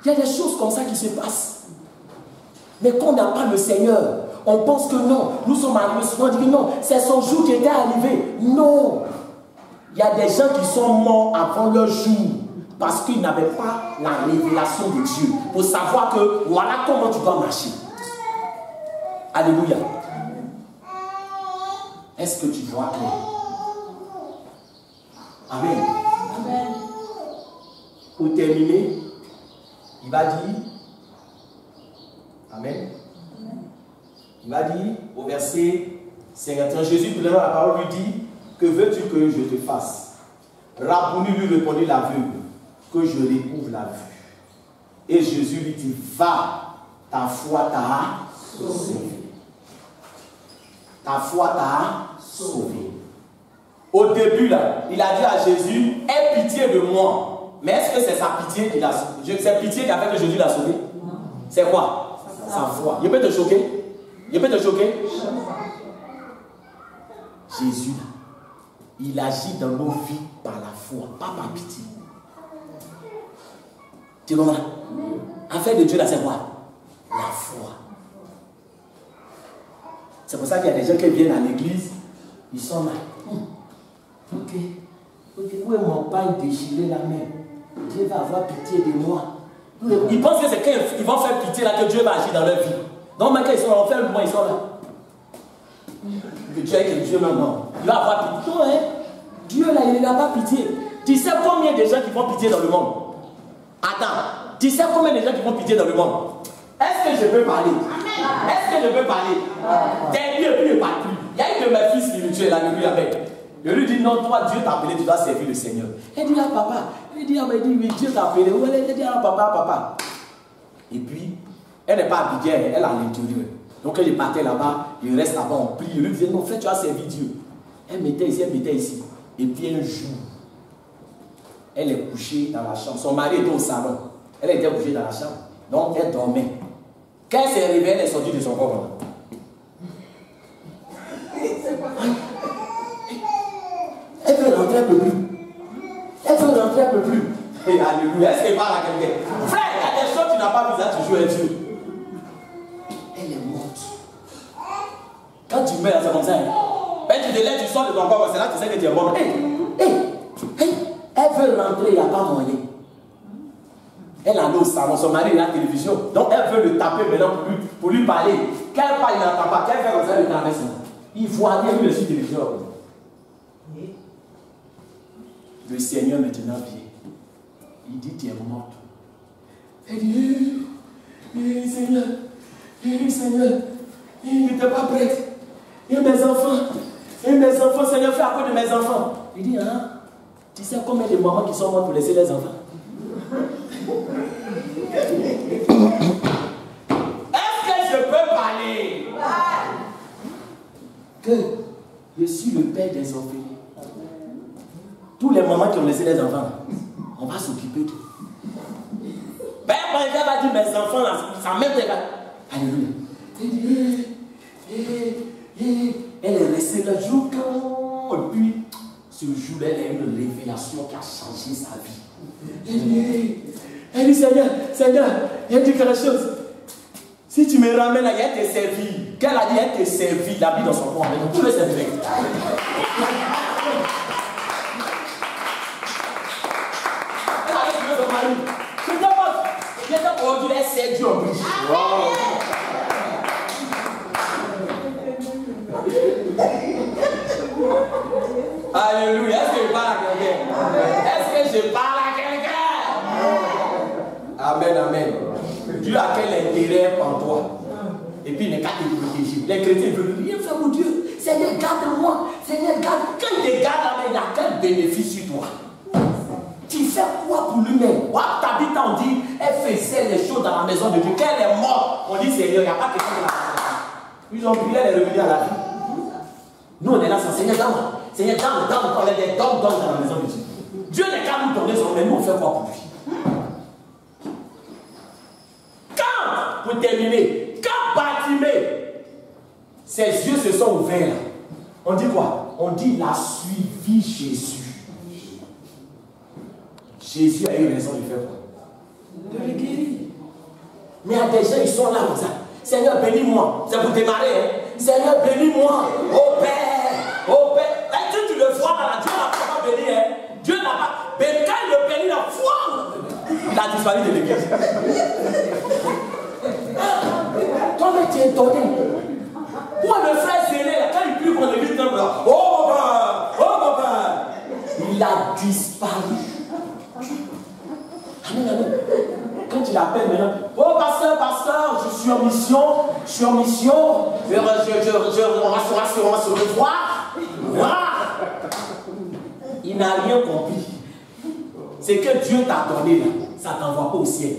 [SPEAKER 2] Il y a des choses comme ça qui se passent. Mais quand on n'a pas le Seigneur, on pense que non. Nous sommes arrivés souvent, on dit que non, c'est son jour qui était arrivé. Non. Il y a des gens qui sont morts avant leur jour parce qu'ils n'avaient pas la révélation de Dieu pour savoir que voilà comment tu dois marcher. Alléluia. Est-ce que tu vois clair? Amen. Amen. Pour terminer, il va dire, Amen. Il va dire au verset 51, Jésus prenant la parole lui dit, que veux-tu que je te fasse? Rabbouni lui répondit l'aveugle, que je recouvre la vue. Et Jésus lui dit, va, ta foi t'a sauvé. Ta foi t'a sauvé. Au début là, il a dit à Jésus, aie pitié de moi. Mais est-ce que c'est sa pitié qu'il a sauvé? C'est pitié qui a fait que Jésus l'a sauvé? C'est quoi? Sa foi. Il peut te choquer? Il peut te choquer? Jésus, il agit dans nos vies par la foi, pas par pitié. Tu comprends? Affaire de Dieu là, c'est quoi? La foi. C'est pour ça qu'il y a des gens qui viennent à l'église, ils sont là. Ok. Où est mon pain déchiré la main? Dieu va avoir pitié de moi. Ils pensent que c'est quand ils vont faire pitié là que Dieu va agir dans leur vie. Donc maintenant ils sont là, on fait le mois, ils sont là. Que Dieu est Dieu maintenant. Il va avoir pitié. Non, hein? Dieu là, il n'a pas pitié. Tu sais combien de gens qui font pitié dans le monde? Attends, tu sais combien de gens qui font pitié dans le monde? Est-ce que je peux parler? Est-ce que je peux parler? T'es mieux, puis il ne parle plus. Il y a une de mes filles spirituelles là, lui avec. Je lui dis non, toi Dieu t'a appelé, tu dois servir le Seigneur. Elle dit ah papa, elle dit ah mais oui, Dieu t'a appelé. Elle dit ah papa. Et puis, elle n'est pas habillée, elle est à l'intérieur. Donc elle partait là-bas, il reste là-bas, on prie. Je lui disais non, frère, tu as servi Dieu. Elle mettait ici. Et puis un jour, elle est couchée dans la chambre. Son mari était au salon. Elle était couchée dans la chambre. Donc elle dormait. Quand elle s'est réveillée, elle est sortie de son corps. Elle veut rentrer un peu plus. Et alléluia. Est-ce qu'elle parle à quelqu'un? Frère, il y a des choses que tu n'as pas vu, ça tu joues à Dieu. Elle est morte. Quand tu meurs, c'est comme ça. Quand tu te lèves, tu sors de ton corps, c'est là que tu sais que tu es mort. Elle veut rentrer, il n'y a pas moyen. Elle a au salon, son mari est à la télévision. Donc elle veut le taper maintenant pour lui parler. Quand elle parle, il n'entend pas. Quand elle fait comme ça, il traverse. Il voit bien lui sur la télévision. Le Seigneur maintenant vient. Il dit, tu es morte. Elle dit, Seigneur, il n'était pas prête. Et mes enfants, Seigneur, fais à cause de mes enfants. Il dit, hein, tu sais combien de mamans qui sont mortes pour laisser les enfants? Est-ce que je peux parler? Que je suis le père des orphelins. Tous les mamans qui ont laissé les enfants, on va s'occuper d'eux. Père, elle va dire mes enfants, là, ça m'aide. Alléluia. Elle est restée là, jour et puis Ce jour-là, elle a eu une révélation qui a changé sa vie. Elle dit, Seigneur, il dit quelque chose. Si tu me ramènes là, elle t'a servi. Qu'elle a dit, elle t'a servi, la vie dans son corps. Mais tout le servir. Je t'ai aujourd'hui, elle sert Dieu en plus. Alléluia. Est-ce que je parle à quelqu'un? Est-ce que je parle à quelqu'un? Amen, amen. Dieu a quel intérêt en toi? Et puis il n'est qu'à te protéger. Les chrétiens veulent rien faire pour Dieu. Seigneur, garde-moi. Seigneur, garde. Quand il te garde, il y a quel bénéfice sur toi? Tu fais quoi pour lui-même? Tabitha, on dit, elle faisait les choses dans la maison de Dieu. Quand elle est morte, on dit, Seigneur, il n'y a pas quelqu'un de la maison. Ils ont prié, elle est revenue à la vie. Nous, on est là, Seigneur, donne-moi. Seigneur, donne-moi. On est des donne dans la maison de Dieu. Dieu n'est qu'à nous donner son, mais nous, on fait quoi pour lui? Quand, pour terminer, quand Bartimée, ses yeux se sont ouverts, on dit quoi? On dit, il a suivi Jésus. Jésus a eu raison de faire quoi? De le guérir. Mais il y a des gens, ils sont là comme ça. Seigneur, bénis-moi. C'est pour démarrer. Hein? Seigneur, bénis-moi. Oh Père. Oh Père. Et tu le vois là, Dieu n'a pas béni. Hein? Dieu n'a pas. Mais quand il le bénit, la foi, il a disparu de l'église. Toi, mais tu es étonné. Moi, le frère Zélé, quand il prie pour l'église, oh papa. Il a disparu. Amen, amen. Quand il appelle maintenant, oh pasteur, je suis en mission, on va se revoir. Voilà. Il n'a rien compris. C'est que Dieu t'a donné là, ça ne t'envoie pas au ciel.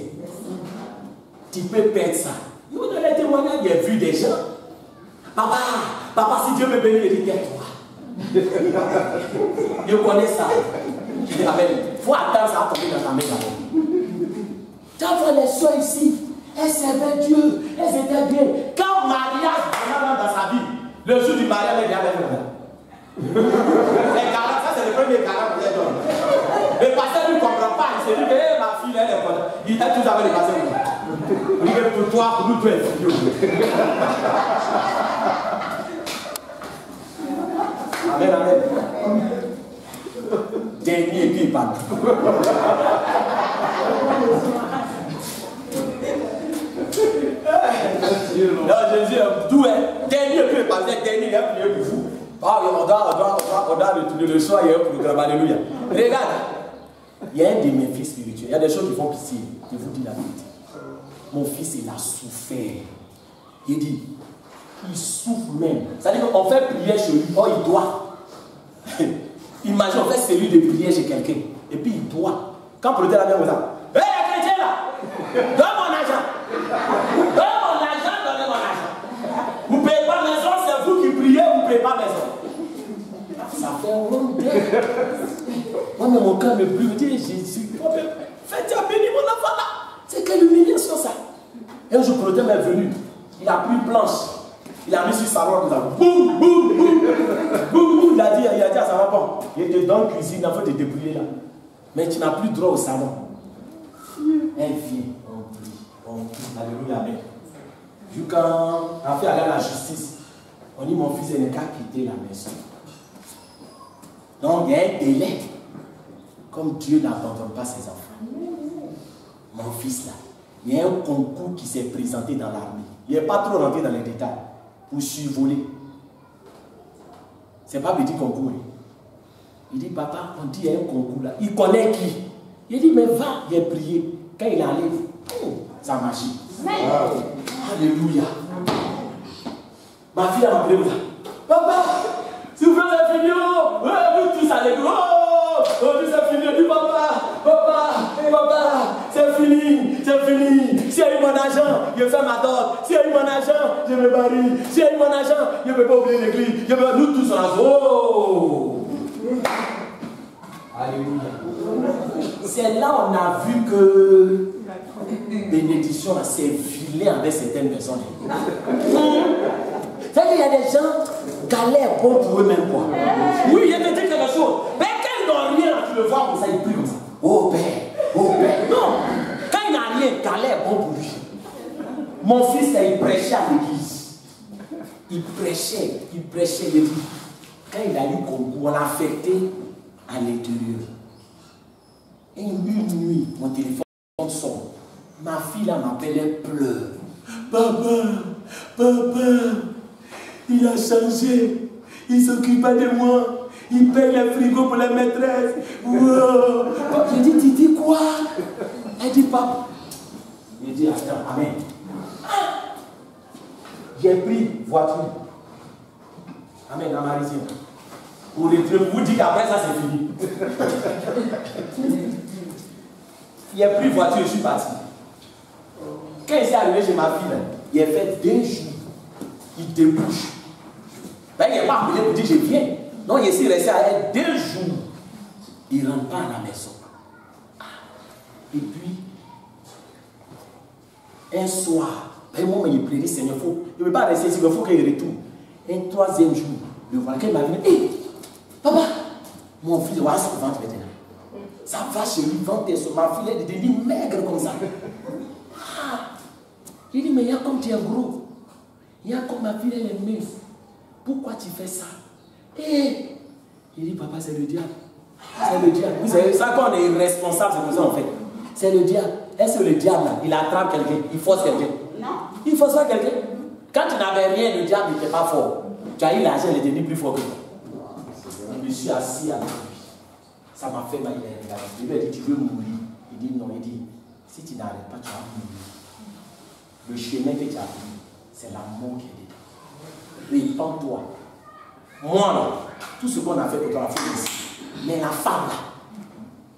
[SPEAKER 2] Tu peux perdre ça. Nous, dans les témoignages, il y a vu des gens. Papa, si Dieu me bénit, il dit tais-toi. Je connais ça. Il faut attendre ça à tomber dans ta main d'abord. Tu vois les soeurs ici, elles servaient Dieu, elles étaient bien. Quand mariage dans sa vie, le jour du mariage, elle vient avec nous. Les garants, ça c'est le premier garant que j'ai donné. Le pasteur ne comprend pas, il se dit que ma fille, elle est contente. Il est tous avec le pasteur. Il dit pour toi, pour nous, tu es fille. Amen, amen. Dernier et puis il parle. Non, Jésus, tout est dernier et puis il parle. Dernier, il a prié pour vous. Ah oui, on doit retourner le soir, il y a un programme. Alléluia. Regarde, il y a un de mes fils spirituels. Il y a des choses qui font pitié. Je vous dis la vérité. Mon fils, il a souffert. Il dit, il souffre même. C'est-à-dire qu'on fait prière chez lui. Oh, il doit. Imagine, on fait celui de prière chez quelqu'un. Et puis il doit. Quand pour le dire la même chose, hé, les chrétiens là, donne mon argent. Donne mon argent, donnez mon argent. Vous ne payez pas maison, c'est vous qui priez, vous ne payez pas maison. Ça fait un long temps. Moi, mais mon cœur me brûle. Je dis, Jésus, faites bénir mon enfant là. C'est quelle humiliation ça. Et un jour, le thème est venu. Il a pris une planche. Il a mis sur sa robe, boum, boum, boum, boum, boum. Il a dit à sa maman, il te donne cuisine, il faut te débrouiller là. Mais tu n'as plus droit au salon. Elle vient, on prie. Alléluia, amen. Quand on fait aller à la justice, on dit mon fils n'est qu'à quitter la maison. Donc il y a un délai. Comme Dieu n'abandonne pas ses enfants. Mon fils là, il y a un concours qui s'est présenté dans l'armée. Il n'est pas trop rentré dans les détails. Pour survoler. C'est pas petit concours. Il dit, papa, on dit il y a un concours là. Il connaît qui? Il dit, mais va, il a prié. Quand il arrive, ça marche. Alléluia. Ma fille a appelé là. Papa, si vous voulez fini, vous tous allez. Oh, c'est fini. Il dit, papa, c'est fini. Si j'ai eu mon argent, je fais ma dot. Si j'ai eu mon argent, je me marie. Si j'ai eu mon argent, je ne peux pas oublier l'église. Nous tous en oh. Alléluia. C'est là on a vu que bénédiction s'est filée avec certaines personnes. C'est-à-dire qu'il y a des gens galèrent bon pour eux-mêmes quoi. Oui, il y a des quelque chose. chose. Mais quand il n'a rien, tu le vois comme ça, il prie comme ça. Oh Père, oh Père. Non, quand il n'a rien, Calais est bon pour lui. Mon fils, là, il prêchait à l'église. Il prêchait, il dit. Quand il a eu Congo, on l'a affecté à l'intérieur. Et une nuit, mon téléphone sonne. Ma fille là m'appelle, elle pleure. Papa, il a changé. Il s'occupe pas de moi. Il paye les frigos pour les maîtresses. Wow. J'ai dit, tu dis quoi? Elle dit, papa. J'ai dit, attends, amen. J'ai pris voiture. Amen, dans ma région. Pour vous dire qu'après ça, c'est fini. J'ai pris voiture, je suis parti. Quand il s'est arrivé chez ma fille, il a fait 2 jours. Il débouche. Ben, il n'est pas appelé pour dire je viens. Non, il est resté à elle 2 jours. Il ne rentre pas à la maison. Et puis, un soir, ben, moi, il plairait, Seigneur, il ne veut pas rester ici, il faut qu'il retourne. Un 3e jour, le voilà, quand il m'a dit, hé, papa, mon fils, voilà son ventre maintenant. Ça va chez lui, ventre, ma fille, elle est devenue maigre comme ça. Il dit, mais il y a comme tu es gros. Il y a comme ma fille, elle est mince. Pourquoi tu fais ça? Et il dit, papa, c'est le diable. C'est le diable. Vous savez, ça quand on est irresponsable, c'est comme ça en fait. C'est le diable. Est-ce que le diable, là, il attrape quelqu'un, il force quelqu'un? Non. Il force pas quelqu'un. Quand tu n'avais rien, le diable n'était pas fort. Tu as eu l'argent, il est devenu plus fort que toi. Je me suis assis avec lui. Ça m'a fait mal. Il lui a dit, tu veux mourir? Il dit, non. Il dit, si tu n'arrêtes pas, tu vas mourir. Le chemin que tu as pris, c'est la mort qui est dedans. Répands-toi. Moi, là, tout ce qu'on a fait pour toi, la fille ici. Mais la femme, là,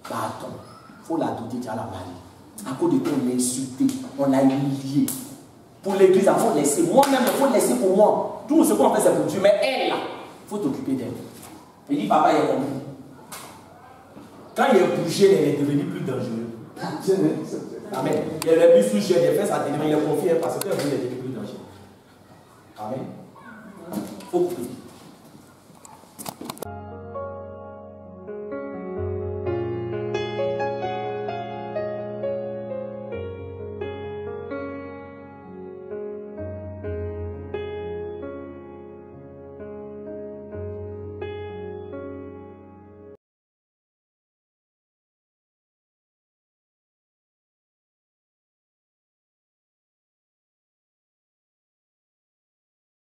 [SPEAKER 2] bah attends, il faut la douter, tu as la marie. À cause de toi, on l'a insulté, on l'a humilié. Pour l'église, il faut laisser. Moi-même, il faut laisser pour moi. Tout ce qu'on fait, c'est pour Dieu. Mais elle, là, il faut t'occuper d'elle. Il dit, papa, il est compris. Quand il est bougé, il est devenu plus dangereux. Amen. Il est mis sous gêne, il fait ça, il est confié parce que vous êtes devenu plus dangereux. Amen. Il faut couper.